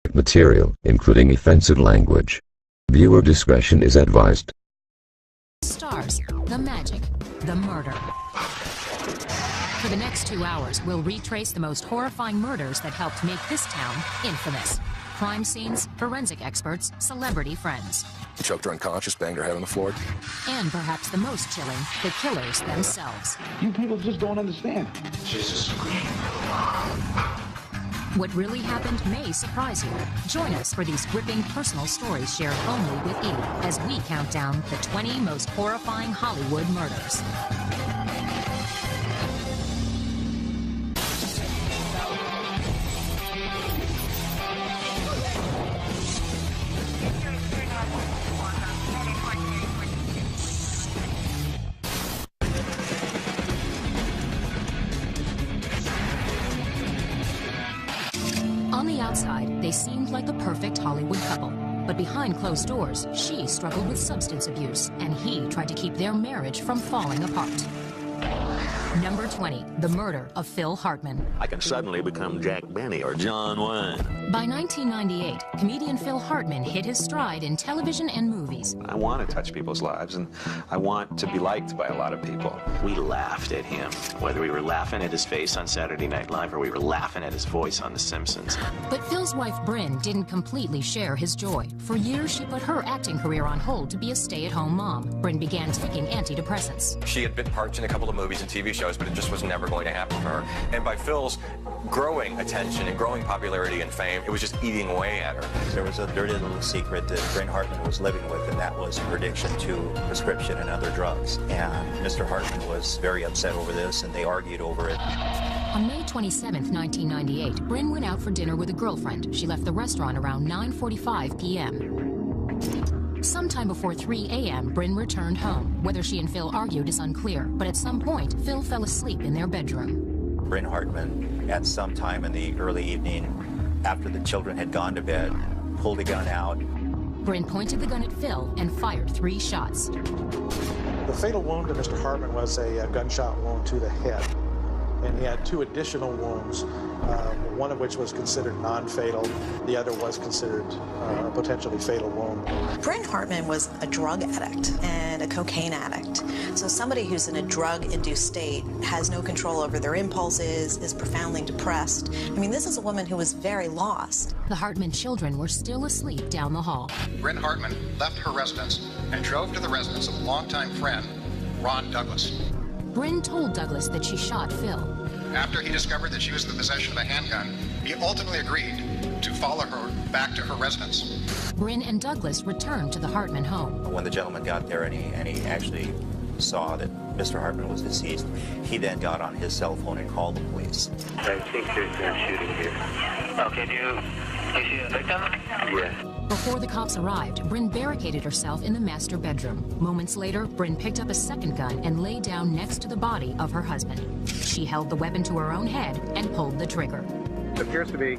explicit material, including offensive language. Viewer discretion is advised. Stars, the magic, the murder. For the next 2 hours, we'll retrace the most horrifying murders that helped make this town infamous. Crime scenes, forensic experts, celebrity friends. Choked her unconscious, banged her head on the floor. And perhaps the most chilling, the killers themselves. You people just don't understand. Jesus. What really happened may surprise you. Join us for these gripping personal stories shared only with Edie as we count down the 20 most horrifying Hollywood murders. On the outside, they seemed like the perfect Hollywood couple. But behind closed doors, she struggled with substance abuse, and he tried to keep their marriage from falling apart. Number 20, the murder of Phil Hartman. I can suddenly become Jack Benny or John Wayne. By 1998, comedian Phil Hartman hit his stride in television and movies. I want to touch people's lives, and I want to be liked by a lot of people. We laughed at him, whether we were laughing at his face on Saturday Night Live or we were laughing at his voice on The Simpsons. But Phil's wife, Bryn, didn't completely share his joy. For years, she put her acting career on hold to be a stay-at-home mom. Bryn began taking antidepressants. She had been parts in a couple of movies and TV shows, but it just was never going to happen for her. And by Phil's growing attention and growing popularity and fame, it was just eating away at her. There was a dirty little secret that Bryn Hartman was living with, and that was her addiction to prescription and other drugs. And Mr. Hartman was very upset over this, and they argued over it. On May 27, 1998, Bryn went out for dinner with a girlfriend. She left the restaurant around 9:45 p.m. Sometime before 3 a.m., Bryn returned home. Whether she and Phil argued is unclear, but at some point, Phil fell asleep in their bedroom. Bryn Hartman, at some time in the early evening, after the children had gone to bed, pulled a gun out. Bryn pointed the gun at Phil and fired 3 shots. The fatal wound to Mr. Hartman was a gunshot wound to the head, and he had 2 additional wounds, one of which was considered non-fatal. The other was considered a potentially fatal wound. Bryn Hartman was a drug addict and a cocaine addict. So somebody who's in a drug-induced state has no control over their impulses, is profoundly depressed. I mean, this is a woman who was very lost. The Hartman children were still asleep down the hall. Bryn Hartman left her residence and drove to the residence of a longtime friend, Ron Douglas. Bryn told Douglas that she shot Phil. After he discovered that she was in the possession of a handgun, he ultimately agreed to follow her back to her residence. Bryn and Douglas returned to the Hartman home. When the gentleman got there and he actually saw that Mr. Hartman was deceased, he then got on his cell phone and called the police. I think there's a shooting here. Okay, do you see the victim? Yes. Before the cops arrived, Bryn barricaded herself in the master bedroom. Moments later, Bryn picked up a second gun and lay down next to the body of her husband. She held the weapon to her own head and pulled the trigger. It appears to be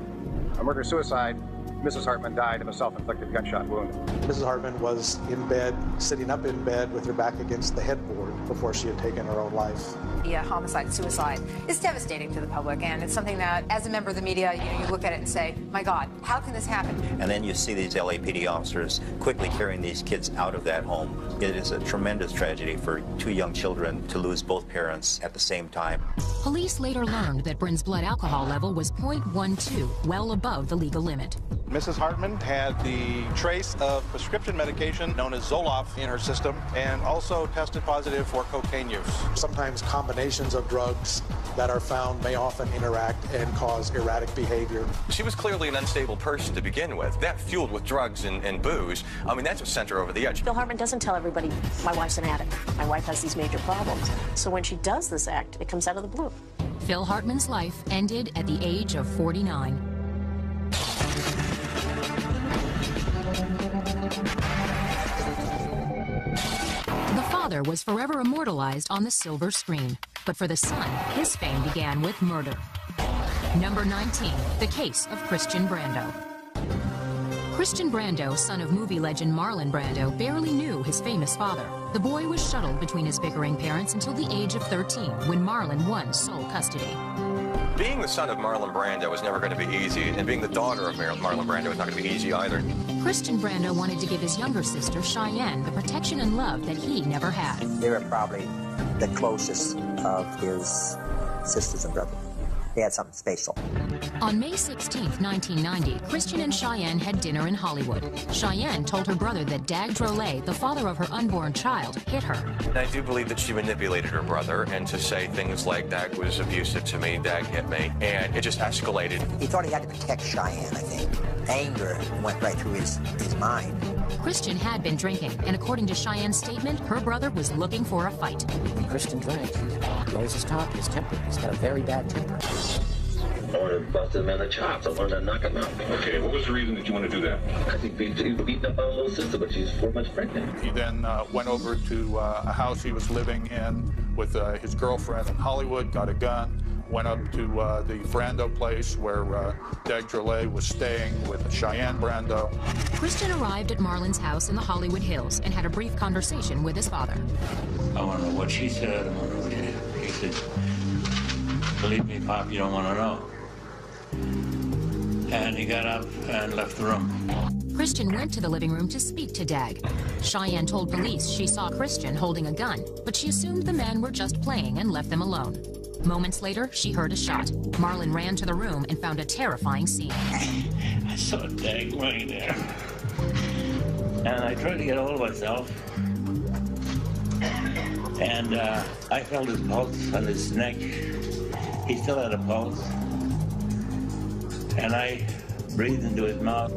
a murder-suicide. Mrs. Hartman died of a self-inflicted gunshot wound. Mrs. Hartman was in bed, sitting up in bed with her back against the headboard before she had taken her own life. Yeah, homicide-suicide is devastating to the public, and it's something that, as a member of the media, you look at it and say, my God, how can this happen? And then you see these LAPD officers quickly carrying these kids out of that home. It is a tremendous tragedy for 2 young children to lose both parents at the same time. Police later learned that Bryn's blood alcohol level was 0.12, well above the legal limit. Mrs. Hartman had the trace of prescription medication known as Zoloft in her system and also tested positive for cocaine use. Sometimes combinations of drugs that are found may often interact and cause erratic behavior. She was clearly an unstable person to begin with. That fueled with drugs and booze, I mean, that's what sent her over the edge. Phil Hartman doesn't tell everybody, my wife's an addict. My wife has these major problems. So when she does this act, it comes out of the blue. Phil Hartman's life ended at the age of 49. The father was forever immortalized on the silver screen, but for the son, his fame began with murder. Number 19, the case of Christian Brando. Christian Brando, son of movie legend Marlon Brando, barely knew his famous father. The boy was shuttled between his bickering parents until the age of 13, when Marlon won sole custody. Being the son of Marlon Brando was never going to be easy, and being the daughter of Marlon Brando was not going to be easy either. Christian Brando wanted to give his younger sister, Cheyenne, the protection and love that he never had. They were probably the closest of his sisters and brothers. They had something special. On May 16, 1990, Christian and Cheyenne had dinner in Hollywood. Cheyenne told her brother that Dag Drolet, the father of her unborn child, hit her. And I do believe that she manipulated her brother, and to say things like, Dag was abusive to me, Dag hit me, and it just escalated. He thought he had to protect Cheyenne, I think. Anger went right through his mind. Christian had been drinking, and according to Cheyenne's statement, her brother was looking for a fight. When Christian drank, he always his talk, his temper. He's got a very bad temper. I wanted to bust him in the chops. I wanted to knock him out. Okay, what was the reason that you wanted to do that? Because he beat up our little sister, but she's 4 months pregnant. He then went over to a house he was living in with his girlfriend in Hollywood, got a gun, went up to the Brando place where Dag Drolet was staying with Cheyenne Brando. Christian arrived at Marlon's house in the Hollywood Hills and had a brief conversation with his father. I want to know what she said. I want to know what he said. Believe me, Pop, you don't want to know. And he got up and left the room. Christian went to the living room to speak to Dag. Cheyenne told police she saw Christian holding a gun, but she assumed the men were just playing and left them alone. Moments later, she heard a shot. Marlon ran to the room and found a terrifying scene. I saw Dag lying there. And I tried to get hold of myself. And I felt his pulse on his neck. He still had a pulse. And I breathed into his mouth.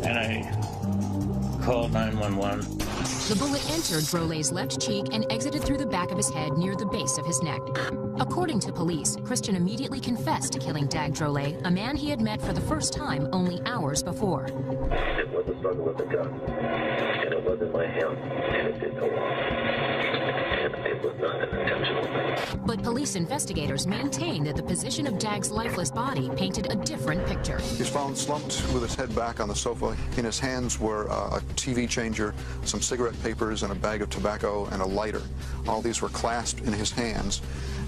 And I called 911. The bullet entered Drolet's left cheek and exited through the back of his head near the base of his neck. According to police, Christian immediately confessed to killing Dag Drolet, a man he had met for the first time only hours before. It was a struggle with the gun, and it was in my hand, and it did go off. And it was not an intentional thing. But police investigators maintain that the position of Dag's lifeless body painted a different picture. He's found slumped with his head back on the sofa. In his hands were a TV changer, some cigarette papers, and a bag of tobacco and a lighter. All these were clasped in his hands,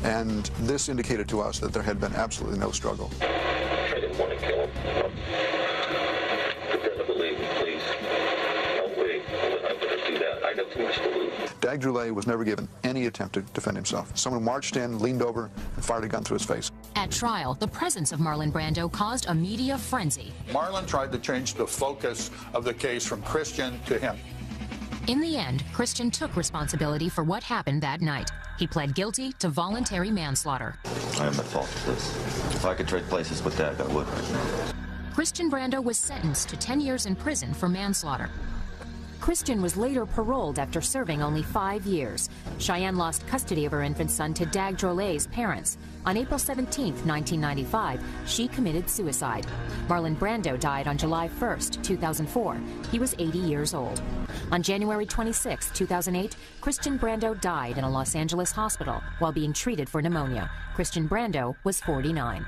and this indicated to us that there had been absolutely no struggle. I didn't want to kill him. Pretend to believe me, please. Oh, wait. I'm not going to do that. I got too much to lose. Dag Drolet was never given any attempt to defend himself. Someone marched in, leaned over, and fired a gun through his face. At trial, the presence of Marlon Brando caused a media frenzy. Marlon tried to change the focus of the case from Christian to him. In the end, Christian took responsibility for what happened that night. He pled guilty to voluntary manslaughter. I am at fault for this. If I could trade places with Dag, I would. Christian Brando was sentenced to 10 years in prison for manslaughter. Christian was later paroled after serving only 5 years. Cheyenne lost custody of her infant son to Dag Drolet's parents. On April 17, 1995, she committed suicide. Marlon Brando died on July 1, 2004. He was 80 years old. On January 26, 2008, Christian Brando died in a Los Angeles hospital while being treated for pneumonia. Christian Brando was 49.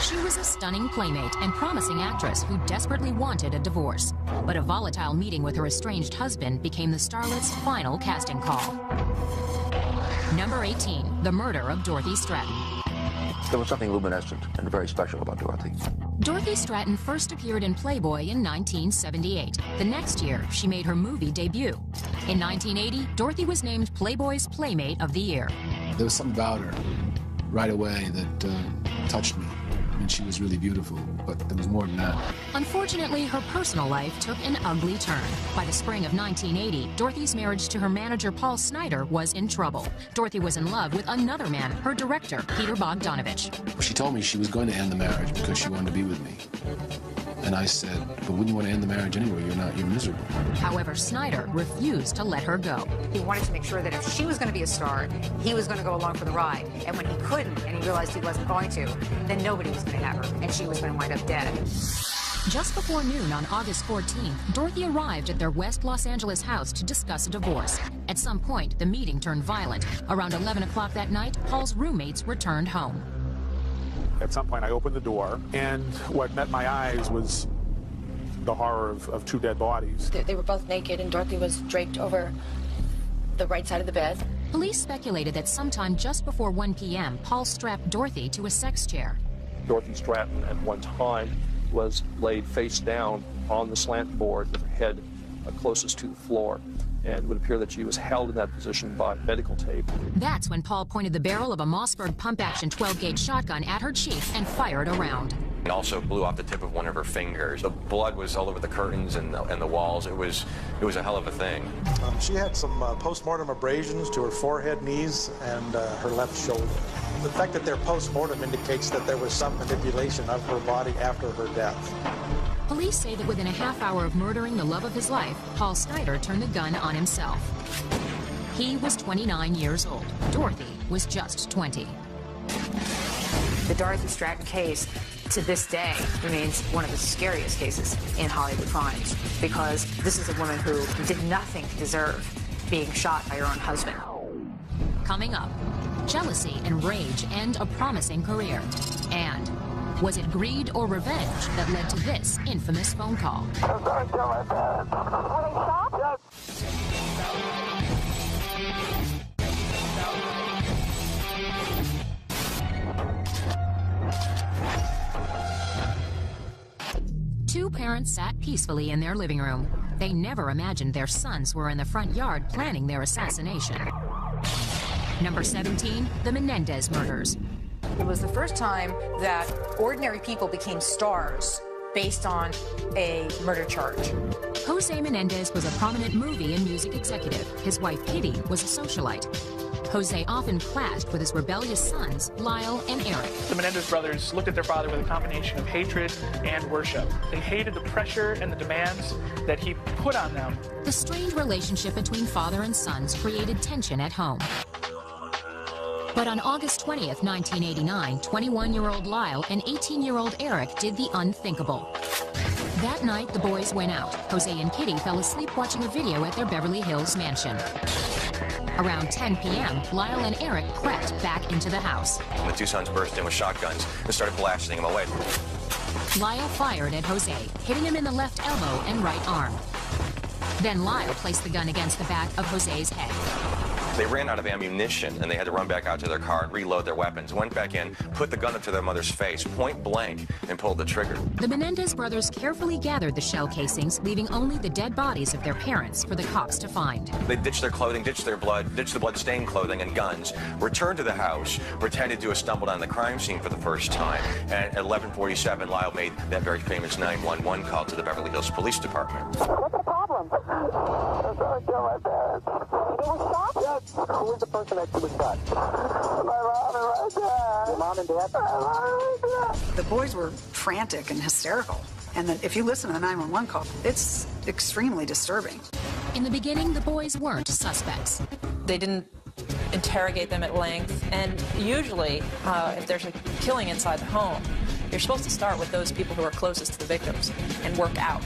She was a stunning playmate and promising actress who desperately wanted a divorce. But a volatile meeting with her estranged husband became the starlet's final casting call. Number 18, the murder of Dorothy Stratton. There was something luminescent and very special about Dorothy. Dorothy Stratton first appeared in Playboy in 1978. The next year, she made her movie debut. In 1980, Dorothy was named Playboy's Playmate of the Year. There was something about her right away that touched me. I mean, she was really beautiful, but there was more than that. Unfortunately, her personal life took an ugly turn. By the spring of 1980, Dorothy's marriage to her manager, Paul Snyder, was in trouble. Dorothy was in love with another man, her director, Peter Bogdanovich. She told me she was going to end the marriage because she wanted to be with me. And I said, but wouldn't you want to end the marriage anyway? You're miserable. However, Snyder refused to let her go. He wanted to make sure that if she was going to be a star, he was going to go along for the ride. And when he couldn't, and he realized he wasn't going to, then nobody was going to have her, and she was going to wind up dead. Just before noon on August 14th, Dorothy arrived at their West Los Angeles house to discuss a divorce. At some point, the meeting turned violent. Around 11 o'clock that night, Paul's roommates returned home. At some point, I opened the door, and what met my eyes was the horror of two dead bodies. They were both naked, and Dorothy was draped over the right side of the bed. Police speculated that sometime just before 1 p.m., Paul strapped Dorothy to a sex chair. Dorothy Stratton at one time was laid face down on the slant board with her head closest to the floor, and it would appear that she was held in that position by medical tape. That's when Paul pointed the barrel of a Mossberg pump-action 12-gauge shotgun at her cheek and fired a round. And also blew off the tip of one of her fingers. The blood was all over the curtains and the walls. It was a hell of a thing. She had some post-mortem abrasions to her forehead, knees, and her left shoulder. The fact that they're post-mortem indicates that there was some manipulation of her body after her death. Police say that within a half hour of murdering the love of his life, Paul Snyder turned the gun on himself. He was 29 years old. Dorothy was just 20. The Dorothy Stratton case, to this day, remains one of the scariest cases in Hollywood crimes, because this is a woman who did nothing to deserve being shot by her own husband. Coming up, jealousy and rage end a promising career. And was it greed or revenge that led to this infamous phone call? I'm going to kill my parents. Will they stop? Two parents sat peacefully in their living room. They never imagined their sons were in the front yard planning their assassination. Number 17, the Menendez murders. It was the first time that ordinary people became stars based on a murder charge. Jose Menendez was a prominent movie and music executive. His wife, Kitty, was a socialite. Jose often clashed with his rebellious sons, Lyle and Eric. The Menendez brothers looked at their father with a combination of hatred and worship. They hated the pressure and the demands that he put on them. The strained relationship between father and sons created tension at home. But on August 20th, 1989, 21-year-old Lyle and 18-year-old Eric did the unthinkable. That night, the boys went out. Jose and Kitty fell asleep watching a video at their Beverly Hills mansion. Around 10 p.m., Lyle and Eric crept back into the house. The two sons burst in with shotguns and started blasting him away. Lyle fired at Jose, hitting him in the left elbow and right arm. Then Lyle placed the gun against the back of Jose's head. They ran out of ammunition, and they had to run back out to their car and reload their weapons. Went back in, put the gun up to their mother's face, point blank, and pulled the trigger. The Menendez brothers carefully gathered the shell casings, leaving only the dead bodies of their parents for the cops to find. They ditched their clothing, ditched their blood, ditched the blood-stained clothing and guns, returned to the house, pretended to have stumbled on the crime scene for the first time, and at 11:47, Lyle made that very famous 911 call to the Beverly Hills Police Department. What's the problem? I'm going to kill my parents. They were shot? Yes. Who is the person that was shot? My mom and my dad. Your mom and dad? My mom and dad. The boys were frantic and hysterical. And then if you listen to the 911 call, it's extremely disturbing. In the beginning, the boys weren't suspects. They didn't interrogate them at length. And usually, if there's a killing inside the home, you're supposed to start with those people who are closest to the victims and work out.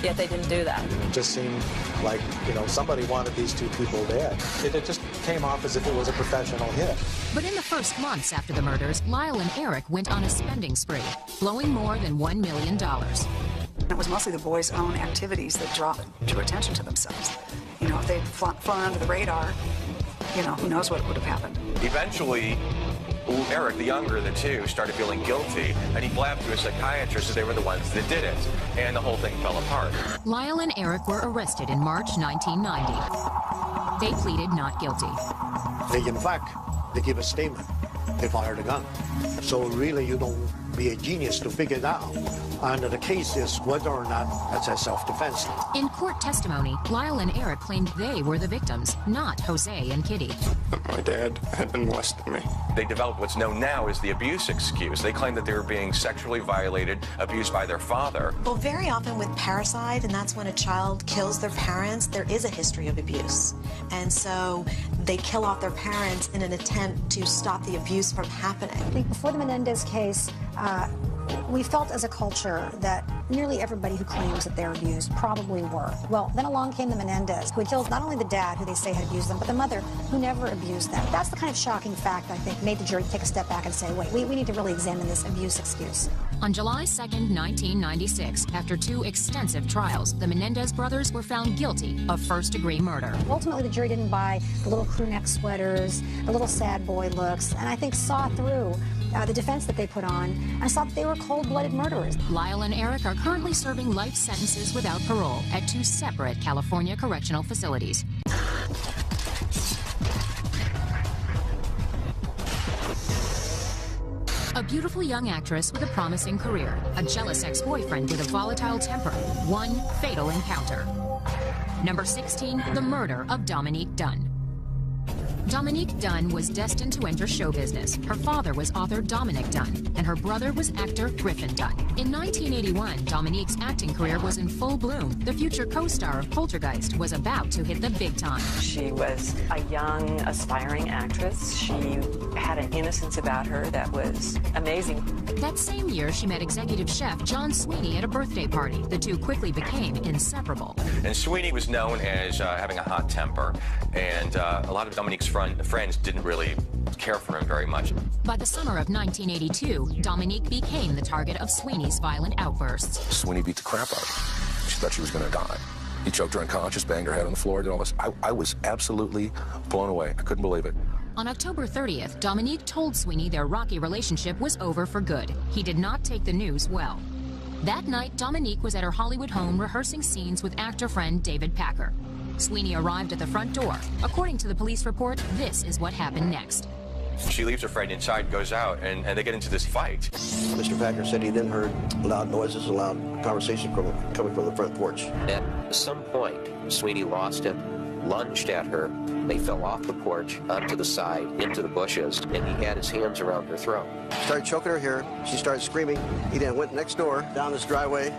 Yet they didn't do that. It just seemed like, somebody wanted these two people dead. It just came off as if it was a professional hit. But in the first months after the murders, Lyle and Eric went on a spending spree, blowing more than $1 million. It was mostly the boys' own activities that drew attention to themselves. If they'd flown under the radar, who knows what would have happened. Eventually, Eric, the younger of the two, started feeling guilty, and he blabbed to a psychiatrist that they were the ones that did it, and the whole thing fell apart. Lyle and Eric were arrested in March 1990. They pleaded not guilty. In fact, they give a statement. They fired a gun. So really, you don't be a genius to figure it out. And the case is whether or not that's a self-defense. In court testimony, Lyle and Eric claimed they were the victims, not Jose and Kitty. My dad had been molesting me. They developed what's known now as the abuse excuse. They claimed that they were being sexually violated, abused by their father. Well, very often with parricide, and that's when a child kills their parents, there is a history of abuse. And so they kill off their parents in an attempt to stop the abuse from happening. I think before the Menendez case, We felt as a culture that nearly everybody who claims that they're abused probably were. Well, then along came the Menendez, who had killed not only the dad, who they say had abused them, but the mother, who never abused them. That's the kind of shocking fact, I think, made the jury take a step back and say, wait, we need to really examine this abuse excuse. On July 2nd, 1996, after 2 extensive trials, the Menendez brothers were found guilty of first-degree murder. Ultimately, the jury didn't buy the little crew neck sweaters, the little sad boy looks, and I think saw through the defense that they put on and saw that they were cold-blooded murderers. Lyle and Eric are currently serving life sentences without parole at 2 separate California correctional facilities. A beautiful young actress with a promising career, a jealous ex-boyfriend with a volatile temper, one fatal encounter. Number 16, the murder of Dominique Dunn. Dominique Dunn was destined to enter show business. Her father was author Dominic Dunn, and her brother was actor Griffin Dunn. In 1981, Dominique's acting career was in full bloom. The future co-star of Poltergeist was about to hit the big time. She was a young, aspiring actress. She had an innocence about her that was amazing. That same year, she met executive chef John Sweeney at a birthday party. The two quickly became inseparable. And Sweeney was known as having a hot temper, and a lot of Dominique's friends didn't really care for him very much. By the summer of 1982, Dominique became the target of Sweeney's violent outbursts. Sweeney beat the crap out of her. She thought she was going to die. He choked her unconscious, banged her head on the floor, did all this. I was absolutely blown away. I couldn't believe it. On October 30th, Dominique told Sweeney their rocky relationship was over for good. He did not take the news well. That night, Dominique was at her Hollywood home rehearsing scenes with actor friend David Packer. Sweeney arrived at the front door. According to the police report, this is what happened next. She leaves her friend inside, goes out, and they get into this fight. Mr. Packer said he then heard loud noises and loud conversation coming from the front porch. At some point, Sweeney lost it, lunged at her. They fell off the porch, onto the side, into the bushes, and he had his hands around her throat. Started choking her here. She started screaming. He then went next door, down this driveway.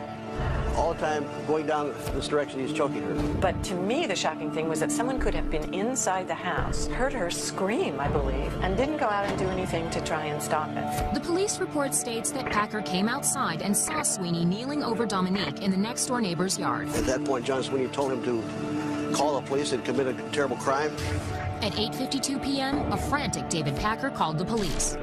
All the time going down this direction, he's choking her. But to me, the shocking thing was that someone could have been inside the house, heard her scream, I believe, and didn't go out and do anything to try and stop it. The police report states that Packer came outside and saw Sweeney kneeling over Dominique in the next-door neighbor's yard. At that point, John Sweeney told him to call the police and commit a terrible crime. At 8:52 p.m., a frantic David Packer called the police.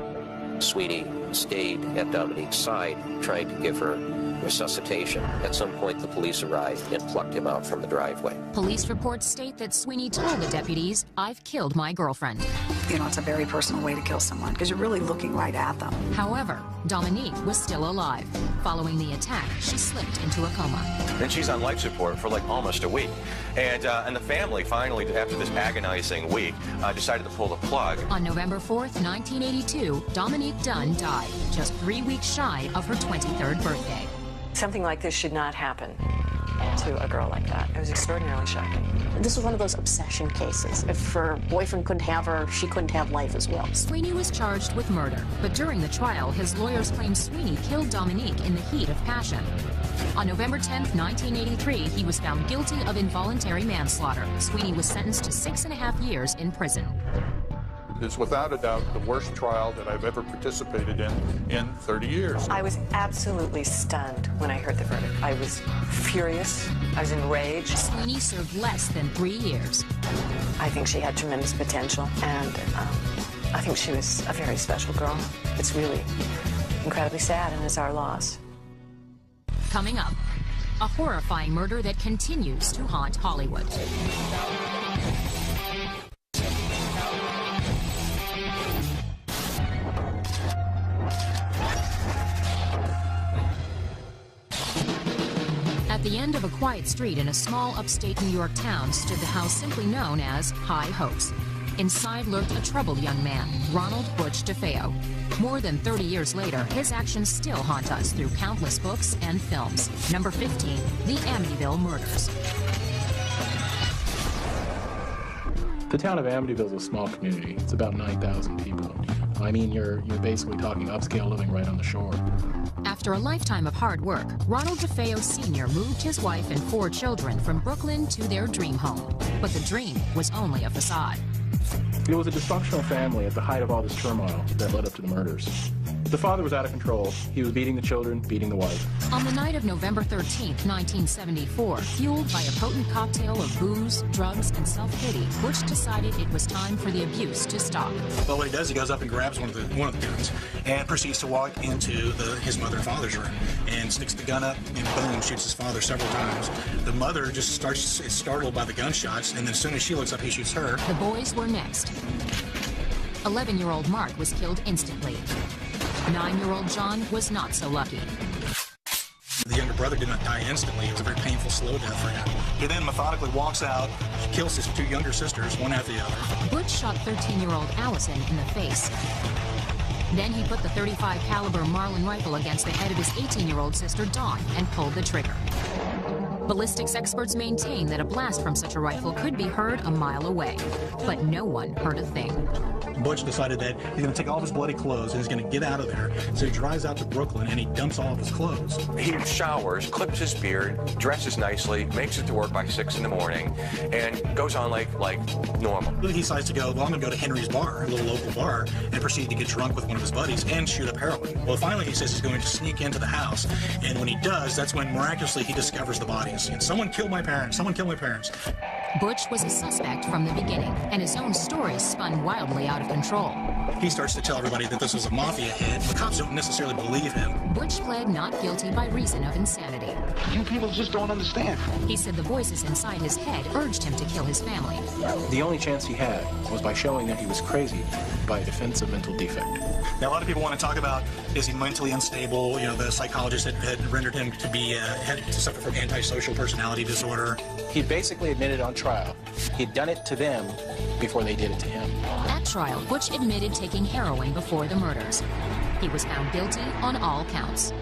Sweeney stayed at Dominique's side, trying to give her resuscitation. At some point, the police arrived and plucked him out from the driveway. Police reports state that Sweeney told the deputies, "I've killed my girlfriend." You know, it's a very personal way to kill someone because you're really looking right at them. However, Dominique was still alive. Following the attack, she slipped into a coma. Then she's on life support for like almost a week. And the family finally, after this agonizing week, decided to pull the plug. On November 4th, 1982, Dominique Dunn died, just 3 weeks shy of her 23rd birthday. Something like this should not happen to a girl like that. It was extraordinarily shocking. This was one of those obsession cases. If her boyfriend couldn't have her, she couldn't have life as well. Sweeney was charged with murder, but during the trial, his lawyers claimed Sweeney killed Dominique in the heat of passion. On November 10th, 1983, he was found guilty of involuntary manslaughter. Sweeney was sentenced to 6.5 years in prison. It is without a doubt the worst trial that I've ever participated in 30 years. I was absolutely stunned when I heard the verdict. I was furious. I was enraged. Sweeney served less than 3 years. I think she had tremendous potential, and I think she was a very special girl. It's really incredibly sad, and it's our loss. Coming up, a horrifying murder that continues to haunt Hollywood. At the end of a quiet street in a small upstate New York town stood the house simply known as High Hopes. Inside lurked a troubled young man, Ronald Butch DeFeo. More than 30 years later, his actions still haunt us through countless books and films. Number 15, The Amityville Murders. The town of Amityville is a small community. It's about 9,000 people. I mean, you're basically talking upscale living right on the shore. After a lifetime of hard work, Ronald DeFeo Sr. moved his wife and 4 children from Brooklyn to their dream home. But the dream was only a facade. It was a dysfunctional family at the height of all this turmoil that led up to the murders. The father was out of control. He was beating the children, beating the wife. On the night of November 13th, 1974, fueled by a potent cocktail of booze, drugs, and self-pity, Butch decided it was time for the abuse to stop. Well, what he does, he goes up and grabs one of the guns and proceeds to walk into his mother and father's room and sticks the gun up and boom, shoots his father several times. The mother just is startled by the gunshots, and then as soon as she looks up, he shoots her. The boys were next. 11-year-old Mark was killed instantly. 9-year-old John was not so lucky. The younger brother did not die instantly. It was a very painful, slow death for him. He then methodically walks out, kills his 2 younger sisters, one after the other. Butch shot 13-year-old Allison in the face. Then he put the .35 caliber Marlin rifle against the head of his 18-year-old sister Dawn and pulled the trigger. Ballistics experts maintain that a blast from such a rifle could be heard a mile away, but no one heard a thing. Butch decided that he's going to take all of his bloody clothes and he's going to get out of there. So he drives out to Brooklyn and he dumps all of his clothes. He showers, clips his beard, dresses nicely, makes it to work by 6 in the morning, and goes on like normal. He decides to go, well, I'm going to go to Henry's bar, a little local bar, and proceed to get drunk with one of his buddies and shoot up heroin. Well, finally he says he's going to sneak into the house, and when he does, that's when miraculously he discovers the bodies. And someone killed my parents, someone killed my parents. Butch was a suspect from the beginning, and his own story spun wildly out of control. He starts to tell everybody that this was a mafia hit. The cops don't necessarily believe him. Butch pled not guilty by reason of insanity. You people just don't understand. He said the voices inside his head urged him to kill his family. The only chance he had was by showing that he was crazy by a defensive mental defect. Now, a lot of people want to talk about, is he mentally unstable? You know, the psychologist had rendered him to be, had to suffer from antisocial personality disorder. He basically admitted on trial he'd done it to them before they did it to him. At trial, Butch admitted taking heroin before the murders. He was found guilty on all counts.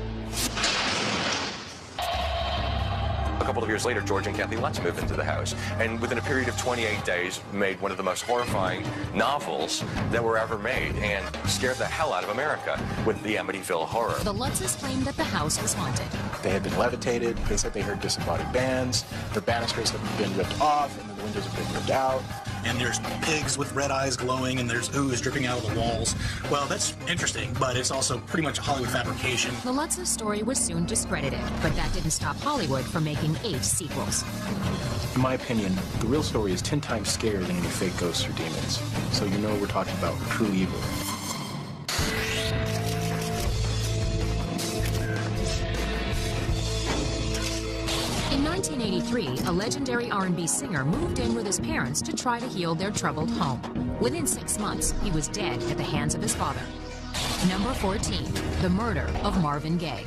A couple of years later, George and Kathy Lutz moved into the house, and within a period of 28 days, made one of the most horrifying novels that were ever made, and scared the hell out of America with the Amityville Horror. The Lutzes claimed that the house was haunted. They had been levitated. They said they heard disembodied bands. The banisters have been ripped off, and then the windows have been ripped out. And there's pigs with red eyes glowing, and there's ooze dripping out of the walls. Well, that's interesting, but it's also pretty much a Hollywood fabrication. The Lutz's story was soon discredited, but that didn't stop Hollywood from making 8 sequels. In my opinion, the real story is 10 times scarier than any fake ghosts or demons. So you know we're talking about true evil. In 1983, a legendary R&B singer moved in with his parents to try to heal their troubled home. Within 6 months, he was dead at the hands of his father. Number 14, the murder of Marvin Gaye.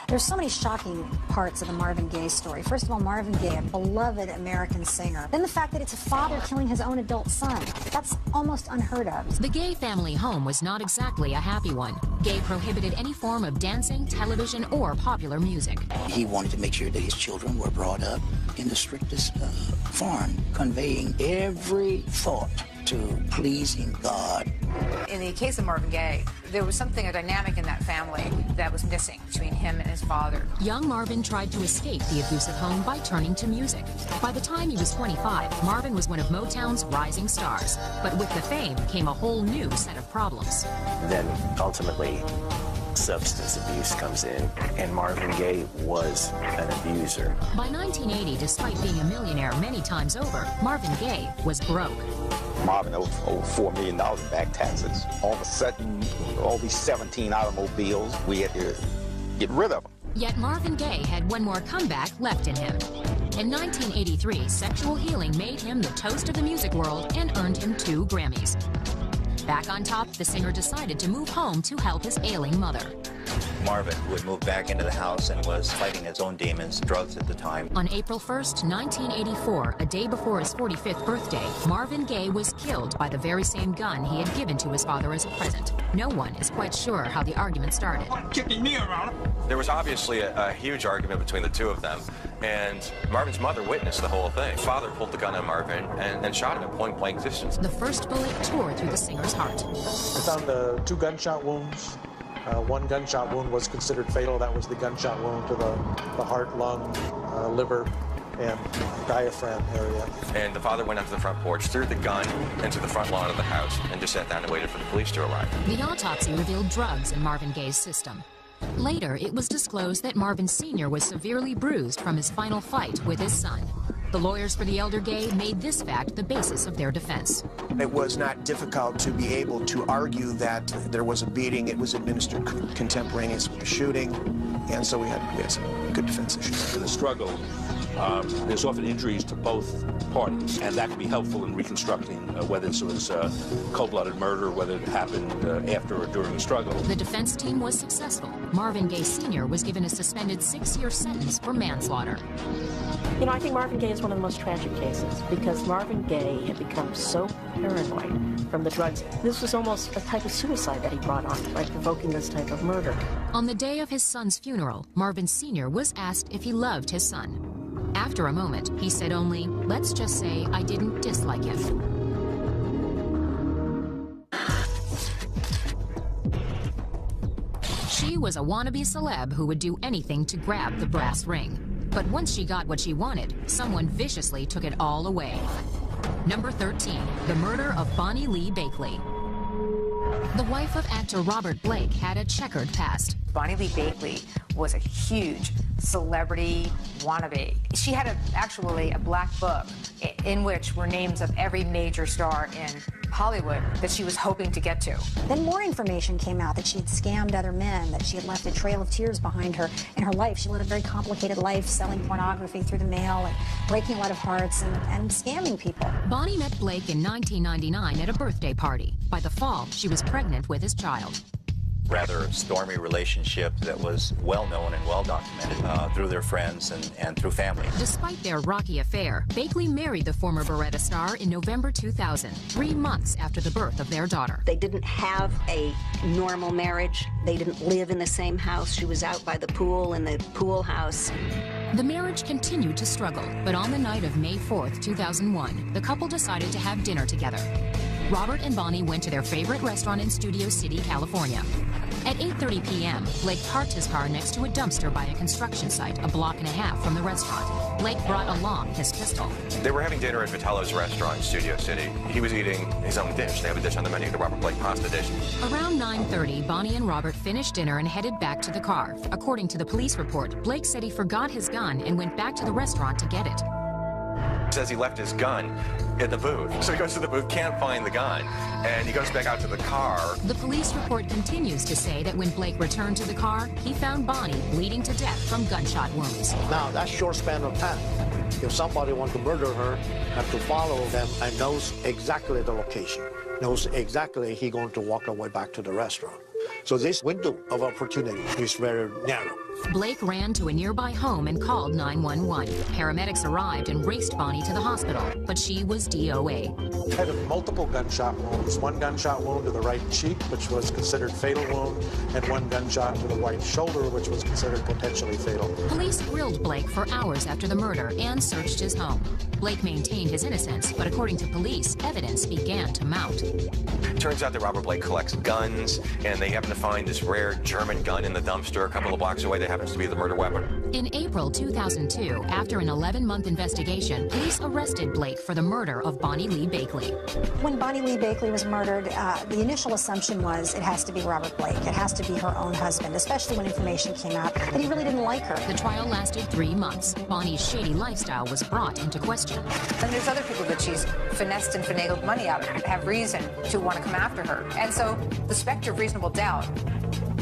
There's so many shocking parts of the Marvin Gaye story. First of all, Marvin Gaye, a beloved American singer. Then the fact that it's a father killing his own adult son. That's almost unheard of. The Gaye family home was not exactly a happy one. Gaye prohibited any form of dancing, television, or popular music. He wanted to make sure that his children were brought up in the strictest form, conveying every thought to pleasing God. In the case of Marvin Gaye, there was something, a dynamic in that family that was missing between him and his father. Young Marvin tried to escape the abusive home by turning to music. By the time he was 25, Marvin was one of Motown's rising stars. But with the fame came a whole new set of problems. Then ultimately, substance abuse comes in, and Marvin Gaye was an abuser. By 1980, despite being a millionaire many times over, Marvin Gaye was broke. Marvin owed over $4 million in back taxes. All of a sudden, all these 17 automobiles, we had to get rid of them. Yet Marvin Gaye had one more comeback left in him. In 1983, sexual healing made him the toast of the music world and earned him 2 Grammys. Back on top, the singer decided to move home to help his ailing mother. Marvin, who had moved back into the house and was fighting his own demons, drugs at the time. On April 1st, 1984, a day before his 45th birthday, Marvin Gaye was killed by the very same gun he had given to his father as a present. No one is quite sure how the argument started. There was obviously a huge argument between the two of them, and Marvin's mother witnessed the whole thing. Father pulled the gun on Marvin and shot him at point-blank distance. The first bullet tore through the singer's heart. I found 2 gunshot wounds. One gunshot wound was considered fatal. That was the gunshot wound to the heart, lung, liver. and diaphragm area. And the father went onto the front porch, threw the gun into the front lawn of the house, and just sat down and waited for the police to arrive. The autopsy revealed drugs in Marvin Gaye's system. Later, it was disclosed that Marvin Sr. was severely bruised from his final fight with his son. The lawyers for the elder Gaye made this fact the basis of their defense. It was not difficult to be able to argue that there was a beating. It was administered contemporaneous with the shooting, and so we had some good defense issues. In the struggle, there's often injuries to both parties, and that can be helpful in reconstructing whether this was cold-blooded murder, whether it happened after or during the struggle. The defense team was successful. Marvin Gaye Sr. was given a suspended 6-year sentence for manslaughter. You know, I think Marvin Gaye is one of the most tragic cases because Marvin Gaye had become so paranoid from the drugs. This was almost a type of suicide that he brought on by provoking this type of murder. On the day of his son's funeral, Marvin Sr. was asked if he loved his son. After a moment, he said only, "Let's just say I didn't dislike him." She was a wannabe celeb who would do anything to grab the brass ring. But once she got what she wanted, someone viciously took it all away. Number 13, the murder of Bonnie Lee Bakley. The wife of actor Robert Blake had a checkered past. Bonnie Lee Bakley was a huge celebrity wannabe. She had actually a black book in which were names of every major star in Hollywood that she was hoping to get to. Then more information came out that she had scammed other men, that she had left a trail of tears behind her in her life. She led a very complicated life, selling pornography through the mail and breaking a lot of hearts and scamming people. Bonnie met Blake in 1999 at a birthday party. By the fall, she was pregnant with his child. Rather stormy relationship that was well known and well documented through their friends and through family. Despite their rocky affair, Bakley married the former Beretta star in November 2000, 3 months after the birth of their daughter. They didn't have a normal marriage. They didn't live in the same house. She was out by the pool in the pool house. The marriage continued to struggle, but on the night of May 4th, 2001, the couple decided to have dinner together. Robert and Bonnie went to their favorite restaurant in Studio City, California. At 8:30 p.m., Blake parked his car next to a dumpster by a construction site a block and a half from the restaurant. Blake brought along his pistol. They were having dinner at Vitello's restaurant in Studio City. He was eating his own dish. They have a dish on the menu, the Robert Blake pasta dish. Around 9:30, Bonnie and Robert finished dinner and headed back to the car. According to the police report, Blake said he forgot his gun and went back to the restaurant to get it. Says he left his gun in the booth. So he goes to the booth, can't find the gun, and he goes back out to the car. The police report continues to say that when Blake returned to the car, he found Bonnie bleeding to death from gunshot wounds. Now, that short span of time, if somebody wants to murder her, have to follow them and knows exactly the location, knows exactly he's going to walk away back to the restaurant. So this window of opportunity is very narrow. Blake ran to a nearby home and called 911. Paramedics arrived and raced Bonnie to the hospital, but she was DOA. Had multiple gunshot wounds, one gunshot wound to the right cheek, which was considered fatal wound, and one gunshot to the right shoulder, which was considered potentially fatal. Police grilled Blake for hours after the murder and searched his home. Blake maintained his innocence, but according to police, evidence began to mount. Turns out that Robert Blake collects guns, and they happen to find this rare German gun in the dumpster a couple of blocks away that happens to be the murder weapon. In April 2002, after an 11-month investigation, police arrested Blake for the murder of Bonnie Lee Bakley. When Bonnie Lee Bakley was murdered, the initial assumption was it has to be Robert Blake. It has to be her own husband, especially when information came out that he really didn't like her. The trial lasted 3 months. Bonnie's shady lifestyle was brought into question. And there's other people that she's finessed and finagled money out of, have reason to want to come after her. And so the specter of reasonable doubt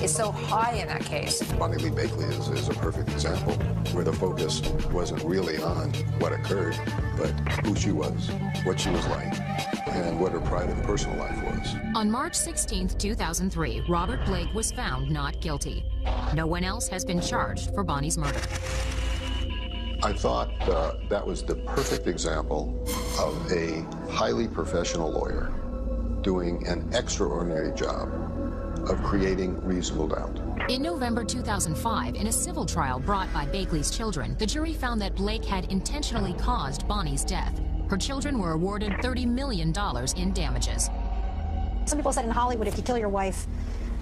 is so high in that case. Bonnie Lee Bakley is a perfect example where the focus wasn't really on what occurred, but who she was, what she was like, and what her private and personal life was. On March 16, 2003, Robert Blake was found not guilty. No one else has been charged for Bonnie's murder. I thought that was the perfect example of a highly professional lawyer doing an extraordinary job of creating reasonable doubt. In November 2005, in a civil trial brought by Bakley's children, the jury found that Blake had intentionally caused Bonnie's death. Her children were awarded $30 million in damages. Some people said in Hollywood, if you kill your wife,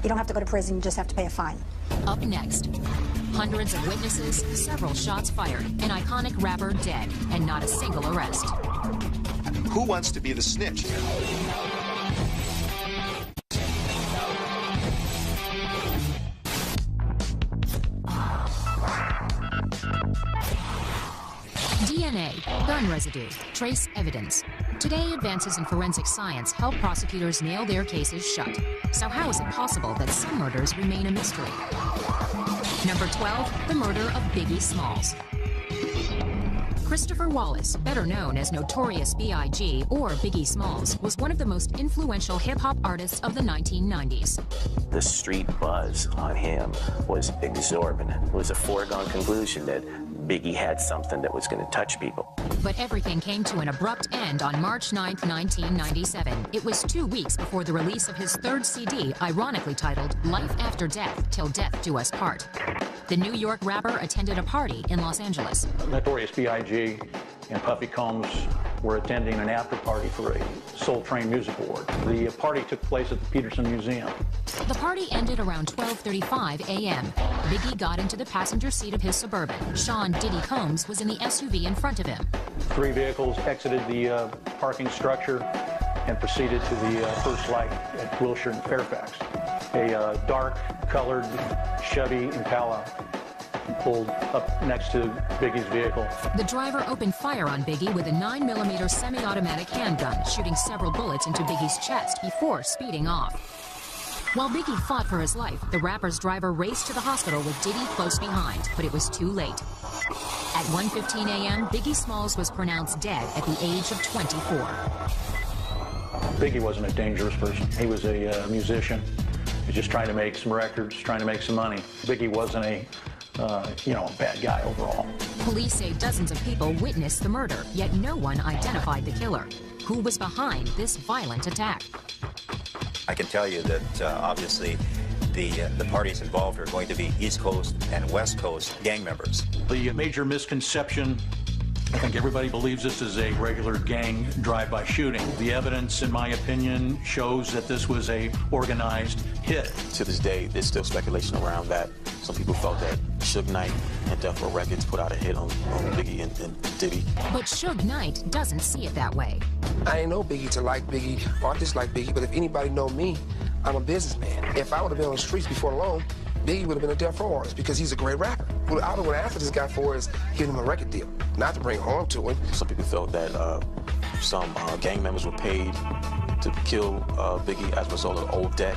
You don't have to go to prison, you just have to pay a fine. Up next, hundreds of witnesses, several shots fired, an iconic rapper dead, and not a single arrest. Who wants to be the snitch? DNA, gun residue, trace evidence. Today, advances in forensic science help prosecutors nail their cases shut. So how is it possible that some murders remain a mystery? Number 12, the murder of Biggie Smalls. Christopher Wallace, better known as Notorious B.I.G. or Biggie Smalls, was one of the most influential hip-hop artists of the 1990s. The street buzz on him was exorbitant. It was a foregone conclusion that Biggie had something that was going to touch people. But everything came to an abrupt end on March 9, 1997. It was 2 weeks before the release of his third CD, ironically titled Life After Death, Till Death Do Us Part. The New York rapper attended a party in Los Angeles. Notorious B.I.G. and Puffy Combs were attending an after party for a Soul Train Music Award. The party took place at the Peterson Museum. The party ended around 12:35 a.m. Biggie got into the passenger seat of his Suburban. Sean Diddy Combs was in the SUV in front of him. 3 vehicles exited the parking structure and proceeded to the first light at Wilshire and Fairfax. A dark-colored Chevy Impala pulled up next to Biggie's vehicle. The driver opened fire on Biggie with a 9mm semi-automatic handgun, shooting several bullets into Biggie's chest before speeding off. While Biggie fought for his life, the rapper's driver raced to the hospital with Diddy close behind, but it was too late. At 1:15 a.m., Biggie Smalls was pronounced dead at the age of 24. Biggie wasn't a dangerous person. He was a musician. He was just trying to make some records, trying to make some money. Biggie wasn't a bad guy overall. Police say dozens of people witnessed the murder, yet no one identified the killer. Who was behind this violent attack? I can tell you that obviously the parties involved are going to be East Coast and West Coast gang members. The major misconception, I think everybody believes this is a regular gang drive-by shooting. The evidence, in my opinion, shows that this was a organized hit. To this day, there's still speculation around that. Some people felt that Suge Knight and Death Row Records put out a hit on Biggie and Diddy. But Suge Knight doesn't see it that way. I ain't know Biggie to like Biggie or dislike Biggie, but if anybody know me, I'm a businessman. If I would have been on the streets before long, Biggie would have been a Death Row artist because he's a great rapper. What I would ask this guy for is giving him a record deal, not to bring harm to him. Some people felt that some gang members were paid to kill Biggie as a result of the old debt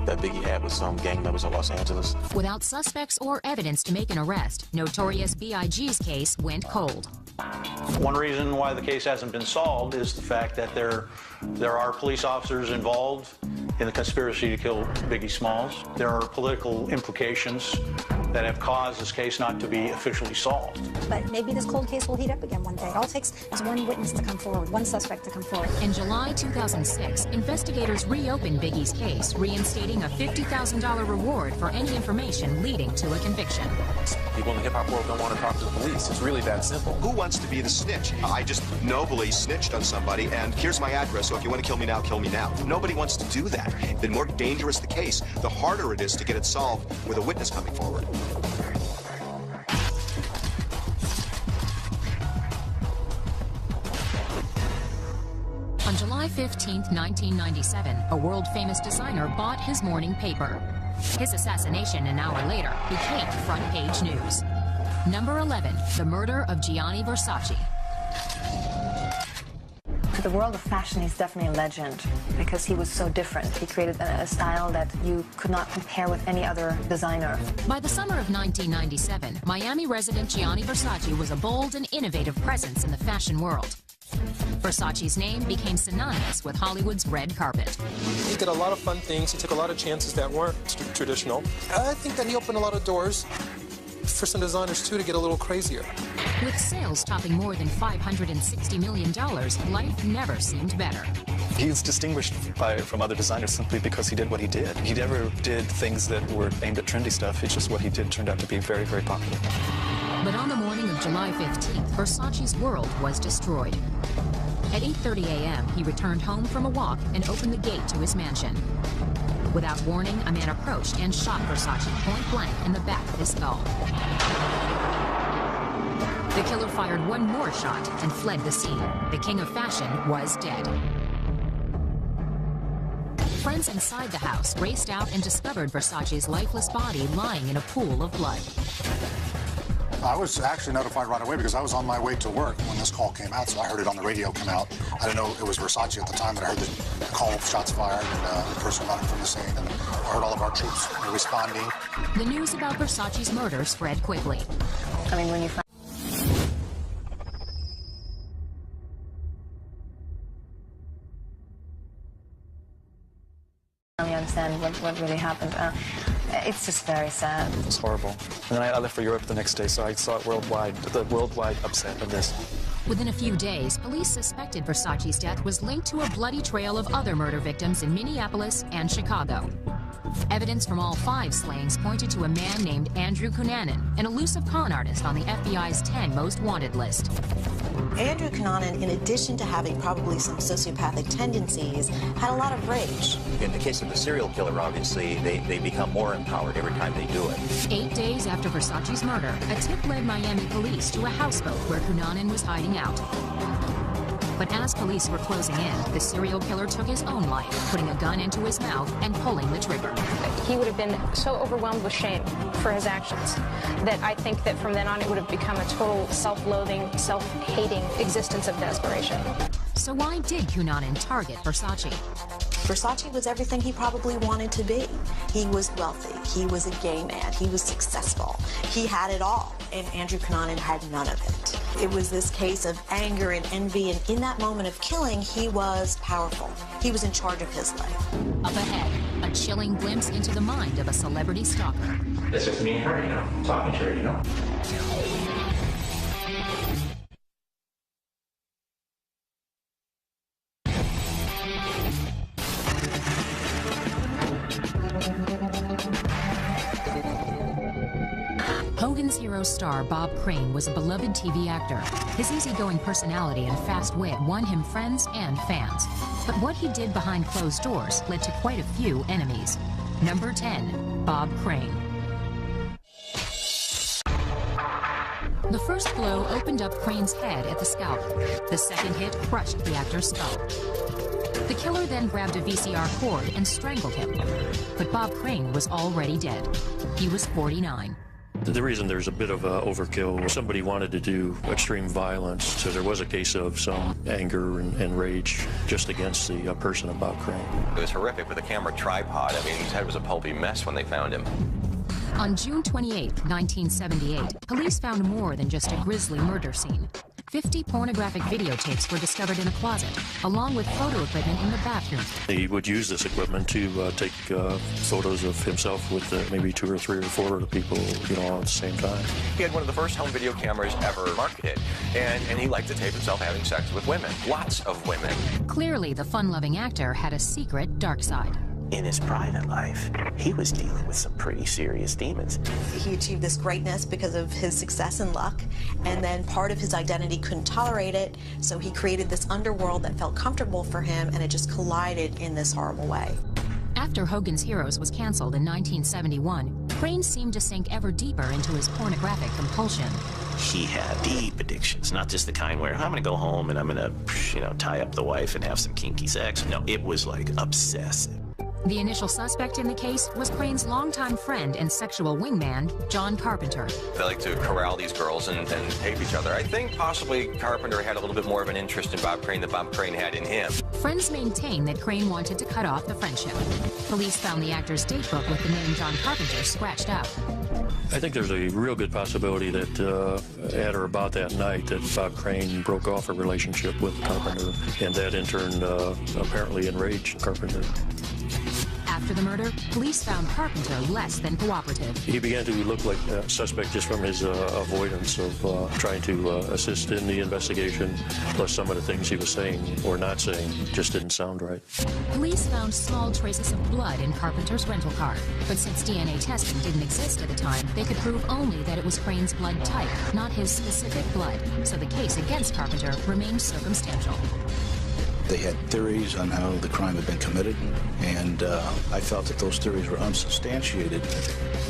that Biggie had with some gang members in Los Angeles. Without suspects or evidence to make an arrest, Notorious B.I.G.'s case went cold. One reason why the case hasn't been solved is the fact that there are police officers involved in the conspiracy to kill Biggie Smalls. There are political implications that have caused this case not to be officially solved. But maybe this cold case will heat up again one day. All it takes is one witness to come forward, one suspect to come forward. In July 2006, investigators reopened Biggie's case, reinstating a $50,000 reward for any information leading to a conviction. People in the hip-hop world don't want to talk to the police. It's really that simple. Who wants to be the snitch? I just nobly snitched on somebody, and here's my address, so if you want to kill me now, kill me now. Nobody wants to do that. The more dangerous the case, the harder it is to get it solved with a witness coming forward. On July 15, 1997, a world-famous designer bought his morning paper. His assassination an hour later became front-page news. Number 11, the murder of Gianni Versace. To the world of fashion, he's definitely a legend because he was so different. He created a style that you could not compare with any other designer. By the summer of 1997, Miami resident Gianni Versace was a bold and innovative presence in the fashion world. Versace's name became synonymous with Hollywood's red carpet. He did a lot of fun things. He took a lot of chances that weren't traditional. I think that he opened a lot of doors for some designers, too, to get a little crazier. With sales topping more than $560 million, life never seemed better. He was distinguished from other designers simply because he did what he did. He never did things that were aimed at trendy stuff. It's just what he did turned out to be very, very popular. But on the morning of July 15th, Versace's world was destroyed. At 8:30 a.m., he returned home from a walk and opened the gate to his mansion. Without warning, a man approached and shot Versace point blank in the back of his skull. The killer fired one more shot and fled the scene. The king of fashion was dead. Friends inside the house raced out and discovered Versace's lifeless body lying in a pool of blood. I was actually notified right away because I was on my way to work when this call came out, so I heard it on the radio come out. I didn't know it was Versace at the time, but I heard the call of shots fired and the person running from the scene, and I heard all of our troops responding. The news about Versace's murder spread quickly. I mean, when you finally understand what really happened, it's just very sad. It's horrible. And then I left for Europe the next day, so I saw it worldwide, the worldwide upset of this. Within a few days, police suspected Versace's death was linked to a bloody trail of other murder victims in Minneapolis and Chicago. Evidence from all 5 slayings pointed to a man named Andrew Cunanan, an elusive con artist on the FBI's 10 most wanted list. Andrew Cunanan, in addition to having probably some sociopathic tendencies, had a lot of rage. In the case of the serial killer, obviously, they become more empowered every time they do it. 8 days after Versace's murder, a tip led Miami police to a houseboat where Cunanan was hiding out. But as police were closing in, the serial killer took his own life, putting a gun into his mouth and pulling the trigger. He would have been so overwhelmed with shame for his actions that I think that from then on it would have become a total self-loathing, self-hating existence of desperation. So why did Cunanan target Versace? Versace was everything he probably wanted to be. He was wealthy, he was a gay man, he was successful, he had it all, and Andrew Cunanan had none of it. It was this case of anger and envy, and in that moment of killing, he was powerful. He was in charge of his life. Up ahead, a chilling glimpse into the mind of a celebrity stalker. It's just me and her, you know, talking to her, you know. Hogan's Heroes star Bob Crane was a beloved TV actor. His easygoing personality and fast wit won him friends and fans. But what he did behind closed doors led to quite a few enemies. Number 10, Bob Crane. The first blow opened up Crane's head at the scalp. The second hit crushed the actor's skull. The killer then grabbed a VCR cord and strangled him. But Bob Crane was already dead. He was 49. The reason there's a bit of overkill, somebody wanted to do extreme violence, so there was a case of some anger and rage just against the person of Bob Crane. It was horrific with a camera tripod. I mean, his head was a pulpy mess when they found him. On June 28, 1978, police found more than just a grisly murder scene. 50 pornographic videotapes were discovered in a closet, along with photo equipment in the bathroom. He would use this equipment to take photos of himself with maybe 2 or 3 or 4 other people, you know, all at the same time. He had one of the first home video cameras ever marketed, and he liked to tape himself having sex with women, lots of women. Clearly, the fun-loving actor had a secret dark side. In his private life, he was dealing with some pretty serious demons. He achieved this greatness because of his success and luck, and then part of his identity couldn't tolerate it, so he created this underworld that felt comfortable for him, and it just collided in this horrible way. After Hogan's Heroes was canceled in 1971, Crane seemed to sink ever deeper into his pornographic compulsion. He had deep addictions, not just the kind where I'm going to go home and I'm going to, you know, tie up the wife and have some kinky sex. No, it was like obsessive. The initial suspect in the case was Crane's longtime friend and sexual wingman, John Carpenter. They like to corral these girls and tape each other. I think possibly Carpenter had a little bit more of an interest in Bob Crane than Bob Crane had in him. Friends maintain that Crane wanted to cut off the friendship. Police found the actor's date book with the name John Carpenter scratched out. I think there's a real good possibility that at or about that night that Bob Crane broke off a relationship with Carpenter, and that in turn apparently enraged Carpenter. After the murder, police found Carpenter less than cooperative. He began to look like a suspect just from his avoidance of trying to assist in the investigation, plus some of the things he was saying or not saying just didn't sound right. Police found small traces of blood in Carpenter's rental car, but since DNA testing didn't exist at the time, they could prove only that it was Crane's blood type, not his specific blood, so the case against Carpenter remained circumstantial. They had theories on how the crime had been committed, and I felt that those theories were unsubstantiated.